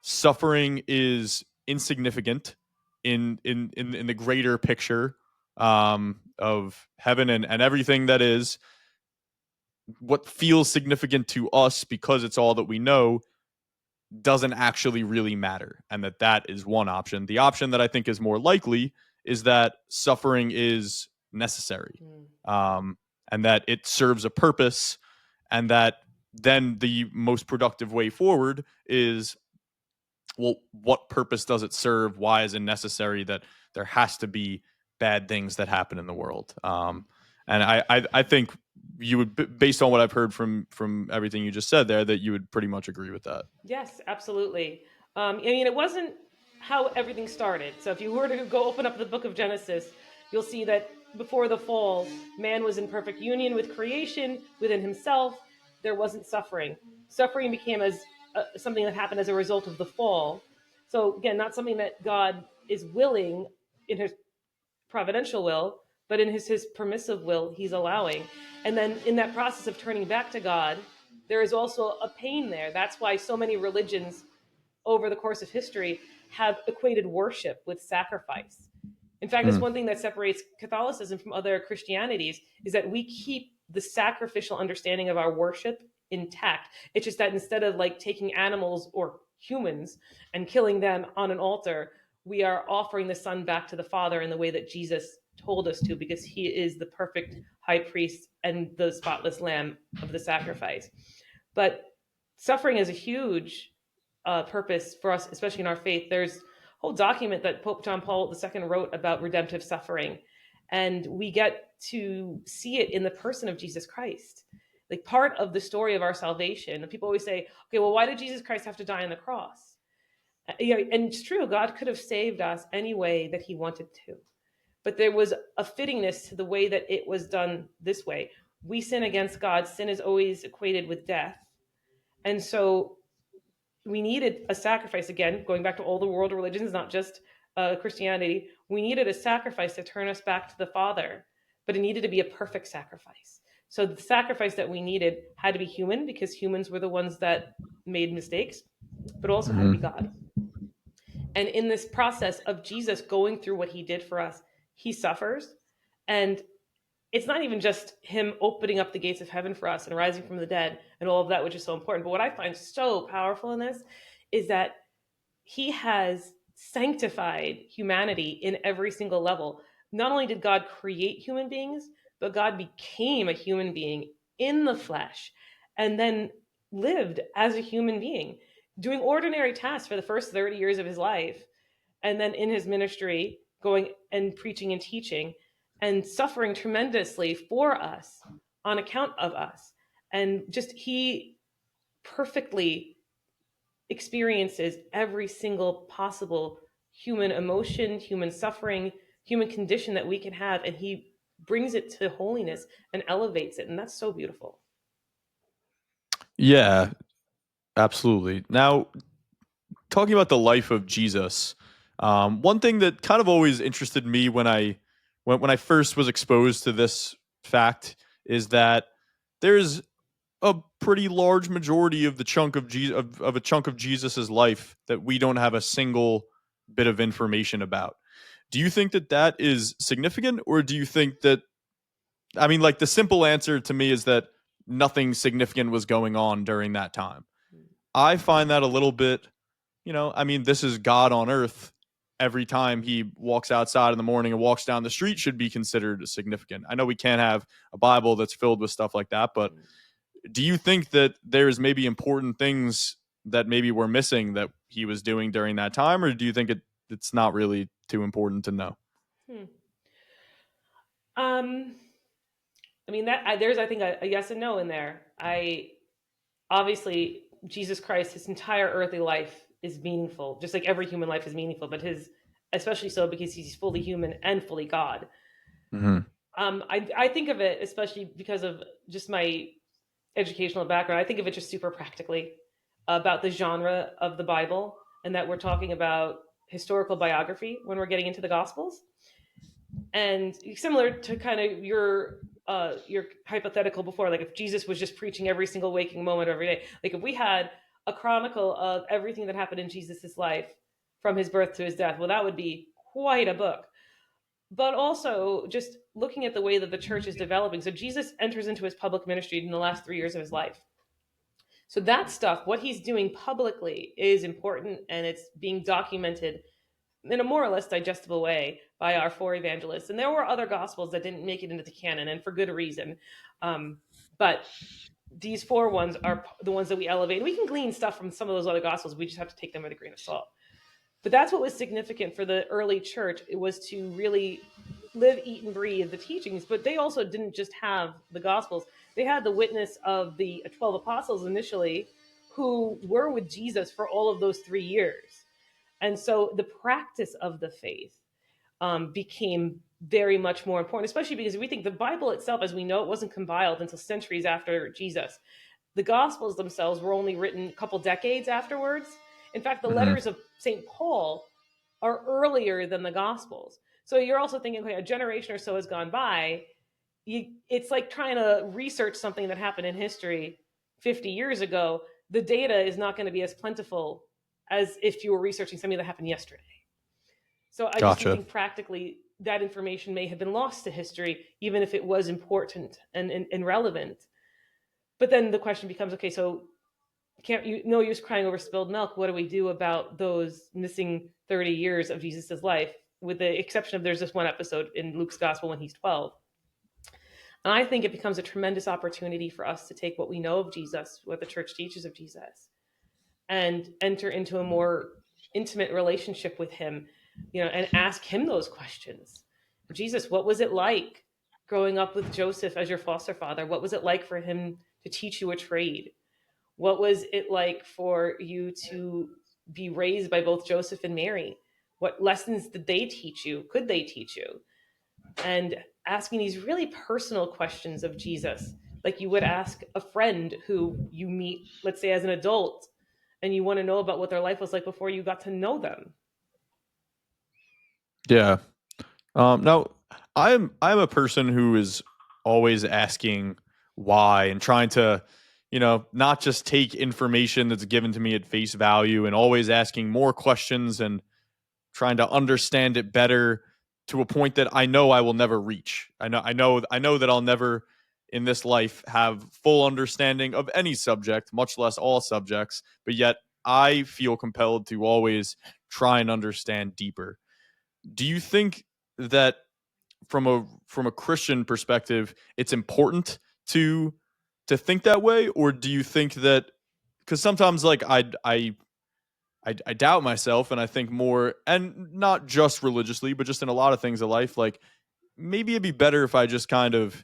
suffering is insignificant in the greater picture of heaven and everything that is. What feels significant to us because it's all that we know doesn't actually really matter, and that is one option. The option that I think is more likely is that suffering is necessary, and that it serves a purpose, and that then the most productive way forward is, well, what purpose does it serve? Why is it necessary that there has to be bad things that happen in the world? And I think you would, based on what I've heard from everything you just said there, that you would pretty much agree with that. Yes, absolutely. I mean, it wasn't how everything started. So if you were to go open up the book of Genesis, you'll see that before the fall, man was in perfect union with creation, within himself. There wasn't suffering. Suffering became as something that happened as a result of the fall. So again, not something that God is willing in his providential will, but in his permissive will, he's allowing. And then in that process of turning back to God, there is also a pain there. That's why so many religions over the course of history have equated worship with sacrifice. In fact, it's one thing that separates Catholicism from other Christianities is that we keep the sacrificial understanding of our worship intact. It's just that instead of like taking animals or humans and killing them on an altar, we are offering the Son back to the Father in the way that Jesus told us to, because he is the perfect high priest and the spotless lamb of the sacrifice. But suffering is a huge purpose for us, especially in our faith. There's a whole document that Pope John Paul II wrote about redemptive suffering, and we get to see it in the person of Jesus Christ. Like part of the story of our salvation. And people always say, okay, well, why did Jesus Christ have to die on the cross? You know, and it's true, God could have saved us any way that he wanted to. But there was a fittingness to the way that it was done this way. We sin against God. Sin is always equated with death. And so we needed a sacrifice. Again, going back to all the world religions, not just Christianity, we needed a sacrifice to turn us back to the Father, but it needed to be a perfect sacrifice. So the sacrifice that we needed had to be human, because humans were the ones that made mistakes, but also had to be God. And in this process of Jesus going through what he did for us, he suffers. And it's not even just him opening up the gates of heaven for us and rising from the dead and all of that, which is so important. But what I find so powerful in this is that he has sanctified humanity in every single level. Not only did God create human beings, but God became a human being in the flesh and then lived as a human being, doing ordinary tasks for the first 30 years of his life. And then in his ministry, going and preaching and teaching and suffering tremendously for us on account of us. And just he perfectly experiences every single possible human emotion, human suffering, human condition that we can have, and he brings it to holiness and elevates it, and that's so beautiful. Yeah, absolutely. Now, talking about the life of Jesus, one thing that kind of always interested me when I first was exposed to this fact is that there's a pretty large majority of the chunk of of a chunk of Jesus's life that we don't have a single bit of information about. Do you think that that is significant, or do you think that, I mean, like, the simple answer to me is that nothing significant was going on during that time? I find that a little bit, I mean, this is God on earth. Every time he walks outside in the morning and walks down the street should be considered significant. I know we can't have a Bible that's filled with stuff like that, but do you think that there's maybe important things that maybe we're missing that he was doing during that time, or do you think it's not really too important to know? Hmm. Um, I mean there's I think a yes and no in there. I obviously Jesus Christ, his entire earthly life is meaningful, just like every human life is meaningful, but his especially so because he's fully human and fully God. Mm-hmm. I think of it, especially because of just my educational background, I think of it just super practically about the genre of the Bible and that we're talking about historical biography when we're getting into the Gospels. And similar to kind of your hypothetical before, like if Jesus was just preaching every single waking moment of every day, like if we had a chronicle of everything that happened in Jesus's life from his birth to his death, well, that would be quite a book. But also just looking at the way that the church is developing. So Jesus enters into his public ministry in the last 3 years of his life. So that stuff, what he's doing publicly, is important and it's being documented in a more or less digestible way by our four evangelists. And there were other gospels that didn't make it into the canon, and for good reason. But these four ones are the ones that we elevate. We can glean stuff from some of those other gospels. We just have to take them with a grain of salt. But that's what was significant for the early church. It was to really live, eat, and breathe the teachings. But they also didn't just have the gospels. They had the witness of the 12 apostles initially who were with Jesus for all of those 3 years. And so the practice of the faith became very much more important, especially because we think the Bible itself, as we know, it wasn't compiled until centuries after Jesus. The Gospels themselves were only written a couple decades afterwards. In fact, the Mm-hmm. letters of St. Paul are earlier than the Gospels. So you're also thinking, okay, a generation or so has gone by. It's like trying to research something that happened in history 50 years ago. The data is not going to be as plentiful as if you were researching something that happened yesterday. So I just Gotcha. think practically that information may have been lost to history, even if it was important and relevant. But then the question becomes, okay, so can't you no use crying over spilled milk? What do we do about those missing 30 years of Jesus's life, with the exception of there's this one episode in Luke's gospel when he's 12? And I think it becomes a tremendous opportunity for us to take what we know of Jesus, what the church teaches of Jesus, and enter into a more intimate relationship with him, and ask him those questions. Jesus, what was it like growing up with Joseph as your foster father? What was it like for him to teach you a trade? What was it like for you to be raised by both Joseph and Mary? What lessons did they teach you? Could they teach you? And asking these really personal questions of Jesus, like you would ask a friend who you meet, let's say as an adult, and you want to know about what their life was like before you got to know them. Yeah. Now, I'm a person who is always asking why and trying to, not just take information that's given to me at face value, and always asking more questions and trying to understand it better. to a point that I know I will never reach. I know that I'll never in this life have full understanding of any subject, much less all subjects, but yet I feel compelled to always try and understand deeper. Do you think that from a Christian perspective, it's important to think that way, or do you think that because sometimes like I doubt myself and I think more, and not just religiously, but just in a lot of things of life, like maybe it'd be better if I just kind of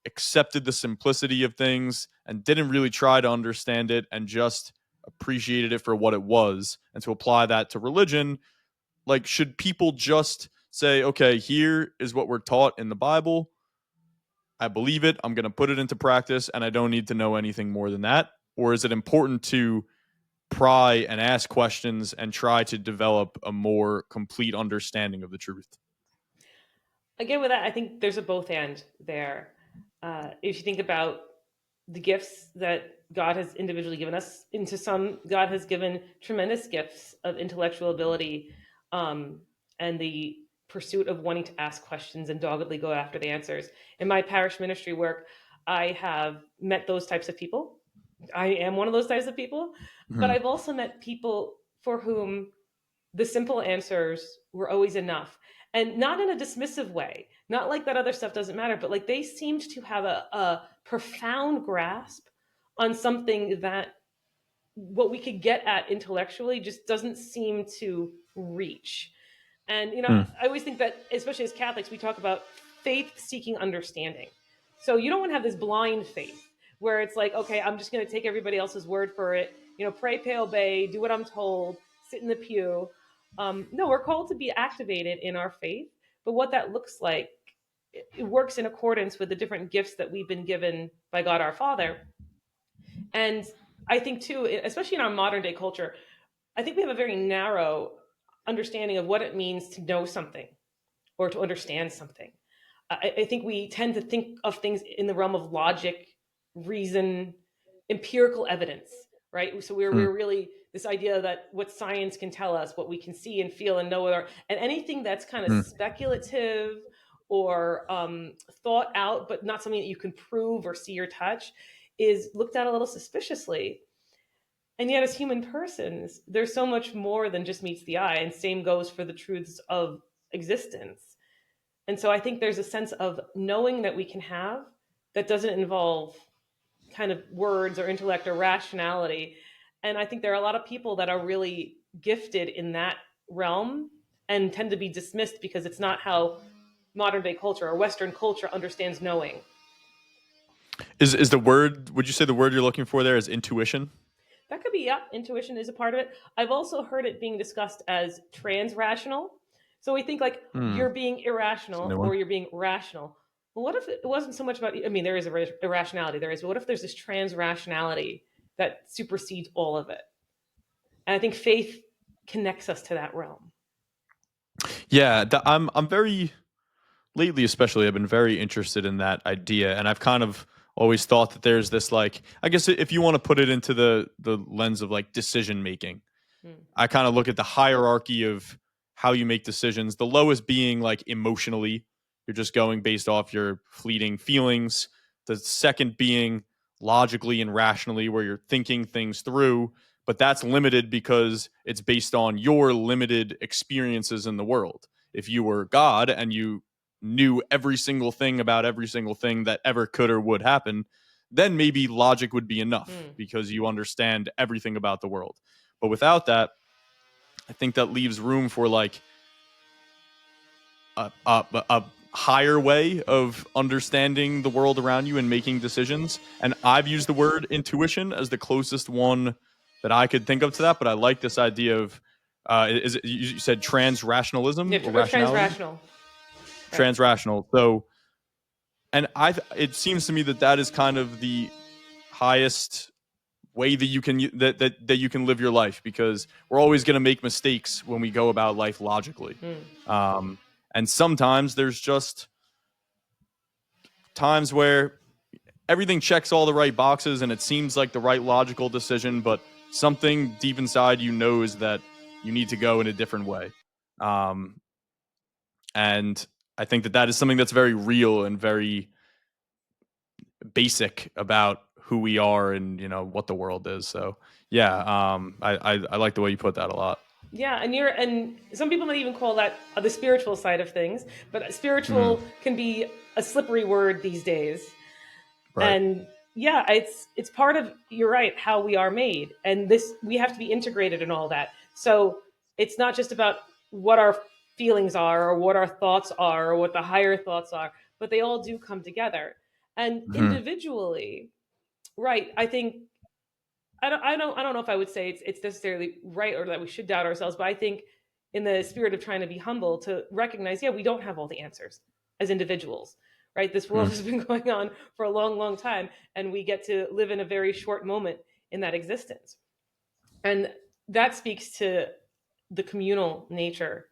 accepted the simplicity of things and didn't really try to understand it and just appreciated it for what it was. And to apply that to religion, like, should people just say, okay, here is what we're taught in the Bible. I believe it. I'm going to put it into practice and I don't need to know anything more than that? Or is it important to pry and ask questions and try to develop a more complete understanding of the truth? Again, with that, I think there's a both and there. If you think about the gifts that God has individually given us, into some, God has given tremendous gifts of intellectual ability, and the pursuit of wanting to ask questions and doggedly go after the answers. In my parish ministry work, I have met those types of people. I am one of those types of people, but Hmm. I've also met people for whom the simple answers were always enough, and not in a dismissive way, not like that other stuff doesn't matter, but like they seemed to have a profound grasp on something that what we could get at intellectually just doesn't seem to reach. And, Hmm. I always think that, especially as Catholics, we talk about faith seeking understanding. So you don't want to have this blind faith where it's like, okay, I'm just going to take everybody else's word for it, pray, pay, obey, do what I'm told, sit in the pew. No, we're called to be activated in our faith. But what that looks like, it works in accordance with the different gifts that we've been given by God our Father. And I think, too, especially in our modern day culture, I think we have a very narrow understanding of what it means to know something or to understand something. I think we tend to think of things in the realm of logic, reason, empirical evidence, right? So we're, Hmm. we're really this idea that what science can tell us, what we can see and feel and know, and anything that's kind of Hmm. speculative or thought out, but not something that you can prove or see or touch, is looked at a little suspiciously. And yet, as human persons, there's so much more than just meets the eye, and same goes for the truths of existence. And so I think there's a sense of knowing that we can have that doesn't involve kind of words or intellect or rationality. And I think there are a lot of people that are really gifted in that realm and tend to be dismissed because it's not how modern day culture or Western culture understands knowing. Is the word? Would you say the word you're looking for there is intuition? That could be, yeah, intuition is a part of it. I've also heard it being discussed as transrational. So we think like Hmm. you're being It's a new irrational one. or you're being rational. Well, what if it wasn't so much about, I mean, there is irrationality, there is, but what if there's this transrationality that supersedes all of it? And I think faith connects us to that realm. Yeah, I'm very lately, especially. I've been very interested in that idea, and I've kind of always thought that there's this, like, I guess if you want to put it into the lens of like decision making, Hmm. I kind of look at the hierarchy of how you make decisions. The lowest being like emotionally, you're just going based off your fleeting feelings. The second being logically and rationally, where you're thinking things through, but that's limited because it's based on your limited experiences in the world. If you were God and you knew every single thing about every single thing that ever could or would happen, then maybe logic would be enough Hmm. because you understand everything about the world. But without that, I think that leaves room for like a higher way of understanding the world around you and making decisions. And I've used the word intuition as the closest one that I could think of to that. But I like this idea of is it, you said trans Yeah, rationalism or or rationality? transrational. Right. Trans rational. So, and it seems to me that that is kind of the highest way that you can that you can live your life, because we're always going to make mistakes when we go about life logically. Hmm. um, and sometimes there's just times where everything checks all the right boxes and it seems like the right logical decision, but something deep inside you knows that you need to go in a different way. um, And I think that is something that's very real and very basic about who we are and what the world is. So yeah, I like the way you put that a lot. Yeah, and some people might even call that the spiritual side of things, but Mhm. spiritual can be a slippery word these days. Right. And yeah, it's part of, you're right, how we are made, and this, we have to be integrated in all that. So it's not just about what our feelings are or what our thoughts are or what the higher thoughts are, but they all do come together. And Mhm. individually, right, I think, I don't know if I would say it's necessarily right or that we should doubt ourselves, but I think in the spirit of trying to be humble, to recognize, yeah, we don't have all the answers as individuals, right? This world Mhm. has been going on for a long, long time, and we get to live in a very short moment in that existence. And that speaks to the communal nature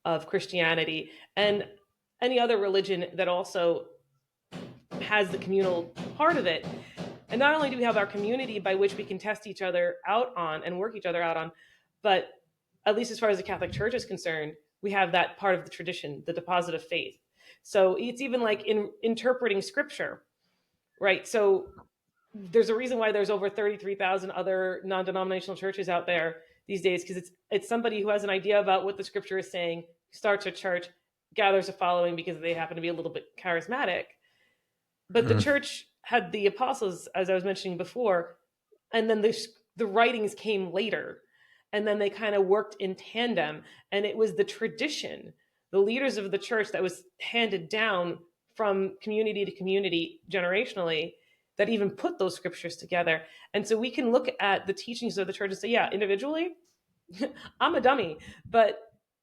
of Christianity and any other religion that also has the communal part of it. And not only do we have our community by which we can test each other out on and work each other out on, but at least as far as the Catholic Church is concerned, we have that part of the tradition, the deposit of faith. So it's even like in interpreting scripture, right? So there's a reason why there's over 33,000 other non-denominational churches out there these days, because it's somebody who has an idea about what the scripture is saying, starts a church, gathers a following because they happen to be a little bit charismatic. But the Mhm. church had the apostles, as I was mentioning before, and then the writings came later, and then they kind of worked in tandem, and it was the tradition, the leaders of the church, that was handed down from community to community generationally, that even put those scriptures together. And so we can look at the teachings of the church and say, yeah, individually, I'm a dummy, but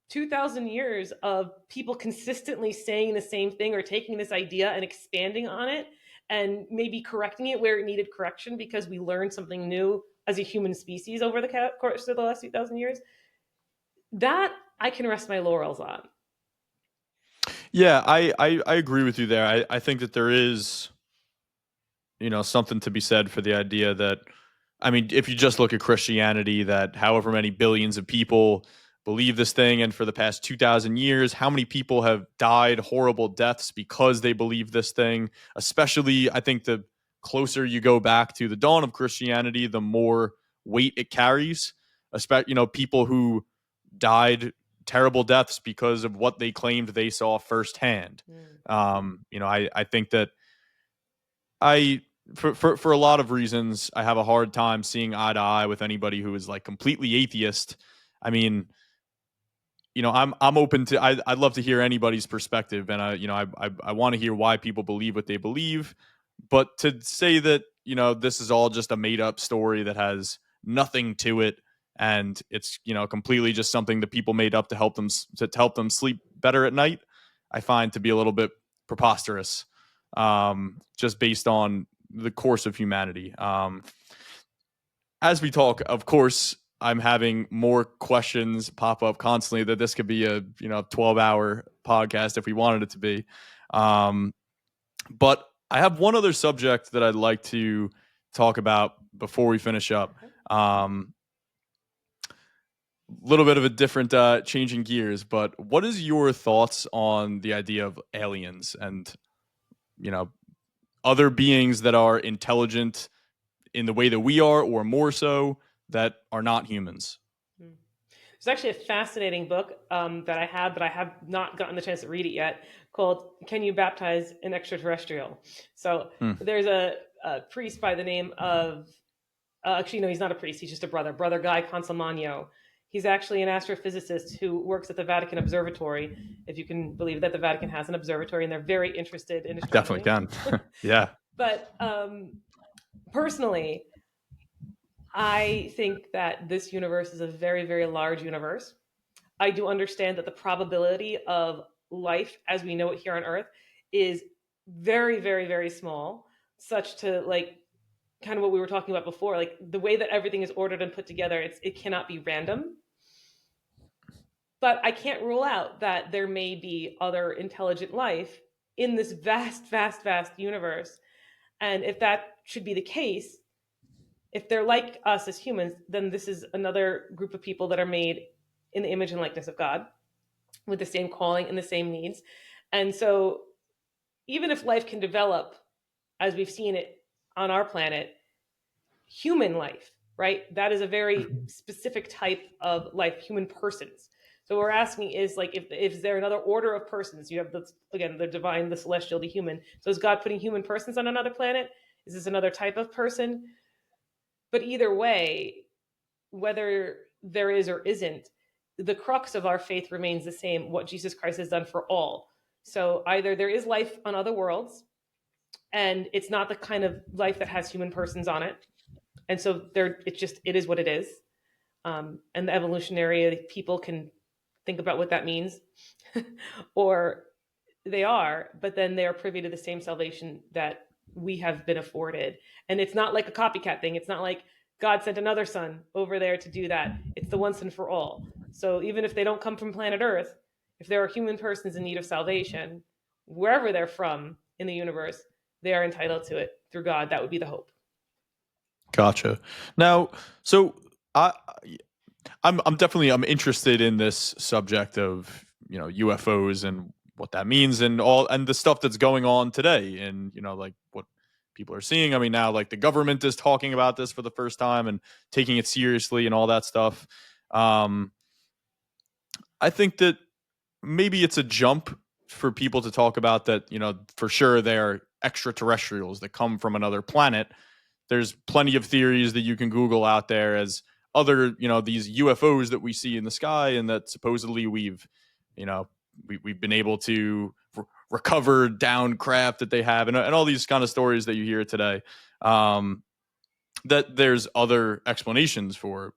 2,000 years of people consistently saying the same thing or taking this idea and expanding on it and maybe correcting it where it needed correction because we learned something new as a human species over the course of the last 2,000 years, that I can rest my laurels on. Yeah, I agree with you there. I think that there is, something to be said for the idea that, I mean, if you just look at Christianity, that however many billions of people believe this thing, and for the past 2,000 years, how many people have died horrible deaths because they believe this thing? Especially, I think the closer you go back to the dawn of Christianity, the more weight it carries. Especially, people who died terrible deaths because of what they claimed they saw firsthand. Mm. I think that I for a lot of reasons I have a hard time seeing eye to eye with anybody who is like completely atheist. I mean, I'm open to I'd love to hear anybody's perspective, and I want to hear why people believe what they believe, but to say that this is all just a made up story that has nothing to it, and it's completely just something that people made up to help them sleep better at night, I find to be a little bit preposterous, just based on the course of humanity. As we talk, of course, I'm having more questions pop up constantly that this could be a 12-hour podcast if we wanted it to be. Um, but I have one other subject that I'd like to talk about before we finish up. Okay. Little bit of a different changing gears, but what is your thoughts on the idea of aliens and you know other beings that are intelligent in the way that we are, or more so, that are not humans? Mm. There's actually a fascinating book that I have, but I have not gotten the chance to read it yet, called "Can You Baptize an Extraterrestrial?" So Hmm. there's a priest by the name of, actually, no, he's not a priest. He's just a brother, Brother Guy Consolmagno. He's actually an astrophysicist who works at the Vatican Observatory, if you can believe that the Vatican has an observatory, and they're very interested in I definitely astronomy. can. Yeah. But personally, I think that this universe is a very, very large universe. I do understand that the probability of life as we know it here on Earth is very, very, very small, such to, like, kind of what we were talking about before, like the way that everything is ordered and put together, it cannot be random. But I can't rule out that there may be other intelligent life in this vast, vast, vast universe. And if that should be the case, if they're like us as humans, then this is another group of people that are made in the image and likeness of God. with the same calling and the same needs. And so, even if life can develop as we've seen it on our planet, human life, right? That is a very Mhm. specific type of life, human persons. So what we're asking is like, if is there another order of persons? You have the, again, the divine, the celestial, the human. So is God putting human persons on another planet? Is this another type of person? But either way, whether there is or isn't, the crux of our faith remains the same: what Jesus Christ has done for all. So either there is life on other worlds, and it's not the kind of life that has human persons on it, and so there, it is what it is. And the evolutionary people can think about what that means, or they are, but then they are privy to the same salvation that we have been afforded. And it's not like a copycat thing. It's not like God sent another son over there to do that. It's the once and for all. So even if they don't come from planet Earth, if there are human persons in need of salvation, wherever they're from in the universe, they are entitled to it through God. That would be the hope. Gotcha. Now, so I, I'm definitely I'm interested in this subject of UFOs and what that means and all and the stuff that's going on today and like what people are seeing. I mean, now like the government is talking about this for the first time and taking it seriously and all that stuff. Um, I think that maybe it's a jump for people to talk about that. For sure they are extraterrestrials that come from another planet. There's plenty of theories that you can Google out there as other, these UFOs that we see in the sky and that supposedly you know, we've been able to recover down craft that they have and all these kind of stories that you hear today. That there's other explanations for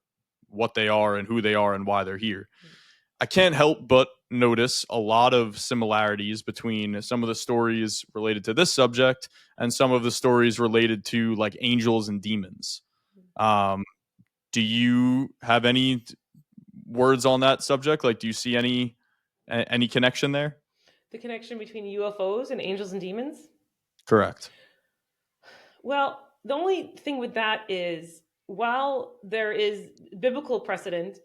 what they are and who they are and why they're here. I can't help but notice a lot of similarities between some of the stories related to this subject and some of the stories related to like angels and demons. Um, do you have any words on that subject? Like, do you see any connection there? The connection between UFOs and angels and demons? Correct. Well, the only thing with that is, while there is biblical precedent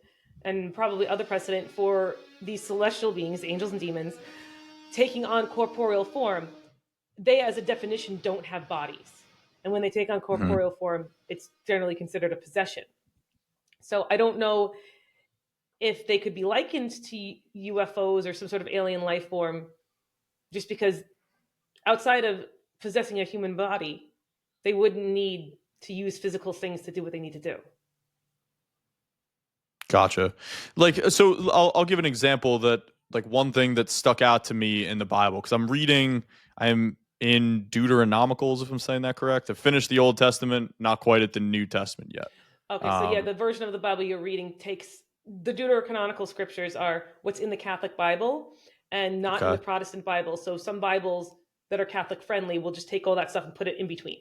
and probably other precedent for these celestial beings, angels and demons, taking on corporeal form, they, as a definition, don't have bodies. And when they take on Hmm. corporeal form, it's generally considered a possession. So I don't know if they could be likened to UFOs or some sort of alien life form, just because outside of possessing a human body, they wouldn't need to use physical things to do what they need to do. Gotcha. Like, so I'll give an example that like one thing that stuck out to me in the Bible because I'm in Deuteronomicals, if I'm saying that correct. I've finished the Old Testament, not quite at the New Testament yet. Okay, so yeah, Um, the version of the Bible you're reading takes the Deuterocanonical scriptures are what's in the Catholic Bible and not in the okay. Protestant Bible. So some Bibles that are Catholic friendly will just take all that stuff and put it in between.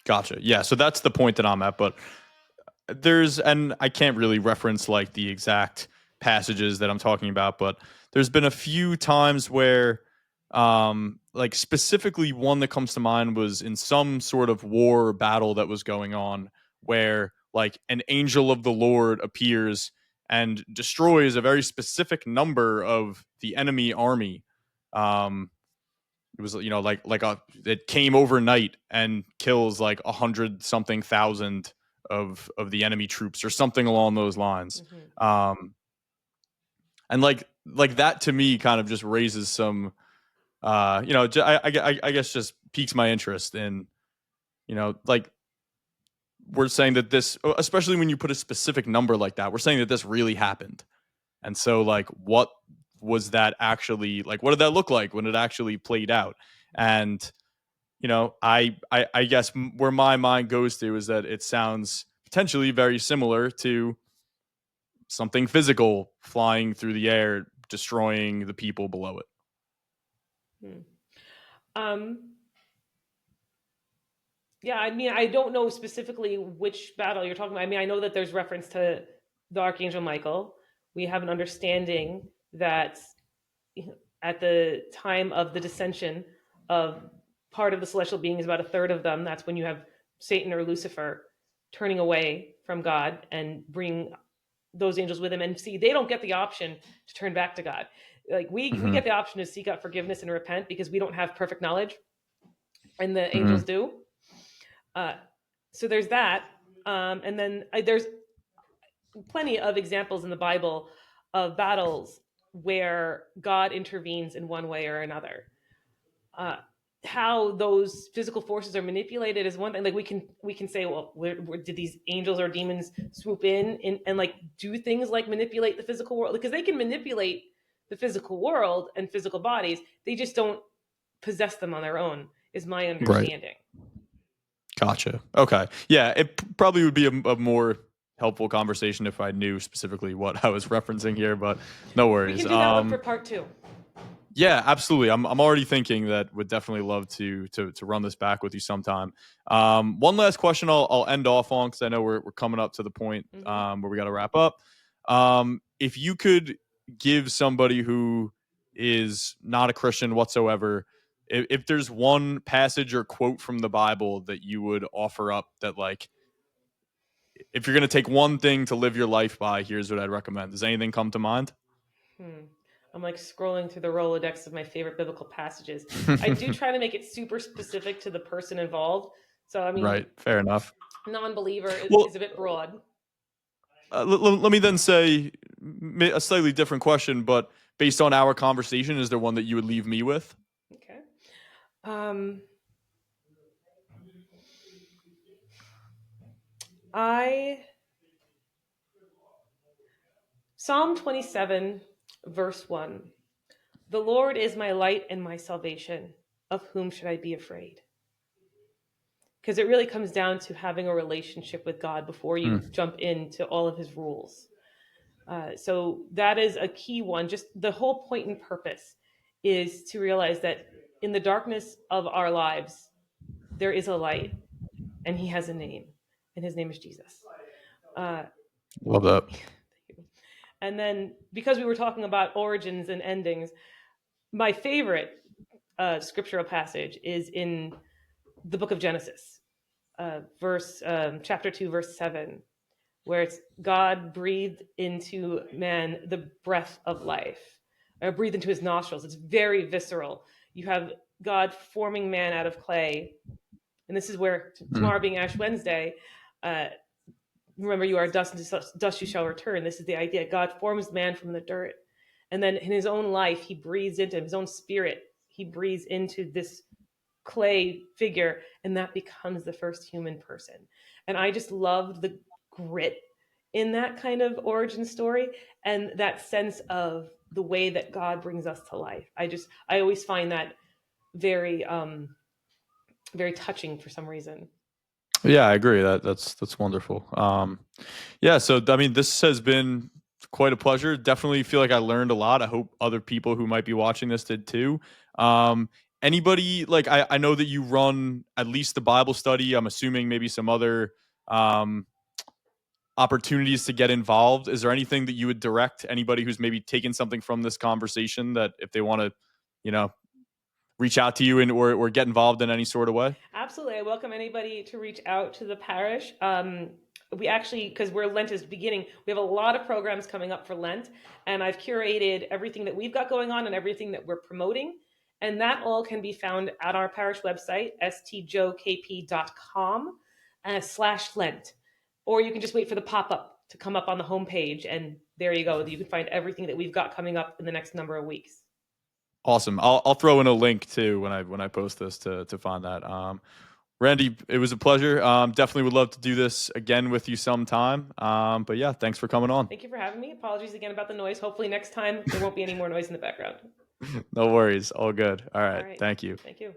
Gotcha. Yeah, so that's the point that I'm at, but and I can't really reference like the exact passages that I'm talking about, but there's been a few times where like specifically one that comes to mind was in some sort of war or battle that was going on where like an angel of the Lord appears and destroys a very specific number of the enemy army. Um it was it came overnight and kills like 100 something thousand of the enemy troops or something along those lines. Mm-hmm. Um, and like that to me kind of just raises some I guess just piques my interest in like we're saying that this, especially when you put a specific number like that, we're saying that this really happened. And so like what was that actually like, what did that look like when it actually played out? And I guess where my mind goes to is that it sounds potentially very similar to something physical flying through the air, destroying the people below it. Hmm. Um, yeah, I mean, I don't know specifically which battle you're talking about. I mean, I know that there's reference to the Archangel Michael. We have an understanding that at the time of the dissension of part of the celestial beings, about a third of them, that's when you have Satan or Lucifer turning away from God and bring those angels with him, and see, they don't get the option to turn back to God. Like we get the option to seek out forgiveness and repent because we don't have perfect knowledge, and the angels do. So there's that, and then there's plenty of examples in the Bible of battles where God intervenes in one way or another. How those physical forces are manipulated is one thing. Like we can say, well, where did these angels or demons swoop in and like do things like manipulate the physical world? Because they can manipulate the physical world and physical bodies. They just don't possess them on their own, is my understanding. Right. Gotcha. Okay. Yeah, it probably would be a more helpful conversation if I knew specifically what I was referencing here, but no worries. We can do that one for part 2. Yeah, absolutely. I'm already thinking that would definitely love to run this back with you sometime. One last question I'll end off on, because I know we're coming up to the point where we got to wrap up. If you could give somebody who is not a Christian whatsoever, if there's one passage or quote from the Bible that you would offer up that, like, if you're going to take one thing to live your life by, here's what I'd recommend. Does anything come to mind? I'm like scrolling through the Rolodex of my favorite biblical passages. I do try to make it super specific to the person involved. So, I mean, right. Fair enough. Non-believer is a bit broad. Let me then say a slightly different question, but based on our conversation, is there one that you would leave me with? Okay. Psalm 27, verse 1. The Lord is my light and my salvation. Of whom should I be afraid? Because it really comes down to having a relationship with God before you jump into all of his rules. So that is a key one. Just the whole point and purpose is to realize that in the darkness of our lives, there is a light, and he has a name, and his name is Jesus. Love that. And then, because we were talking about origins and endings, my favorite scriptural passage is in the book of Genesis, chapter 2, verse 7, where it's God breathed into man the breath of life, or breathed into his nostrils. It's very visceral. You have God forming man out of clay. And this is where, tomorrow being Ash Wednesday, remember, you are dust, and dust you shall return. This is the idea. God forms man from the dirt. And then in his own life, he breathes into his own spirit. He breathes into this clay figure, and that becomes the first human person. And I just loved the grit in that kind of origin story, and that sense of the way that God brings us to life. I always find that very, very touching for some reason. Yeah, I agree. That's wonderful. Yeah, so I mean, this has been quite a pleasure. Definitely feel like I learned a lot. I hope other people who might be watching this did too. Anybody, like, I know that you run at least the Bible study. I'm assuming maybe some other opportunities to get involved. Is there anything that you would direct anybody who's maybe taken something from this conversation that if they want to, reach out to you or get involved in any sort of way? Absolutely. I welcome anybody to reach out to the parish. We actually, because Lent is beginning, we have a lot of programs coming up for Lent, and I've curated everything that we've got going on and everything that we're promoting. And that all can be found at our parish website, stjokp.com/Lent. Or you can just wait for the pop-up to come up on the homepage, and there you go. You can find everything that we've got coming up in the next number of weeks. Awesome. I'll throw in a link too when I post this to find that. Randy, it was a pleasure. Definitely would love to do this again with you sometime. But yeah, thanks for coming on. Thank you for having me. Apologies again about the noise. Hopefully next time there won't be any more noise in the background. No worries. All good. All right. Thank you. Thank you.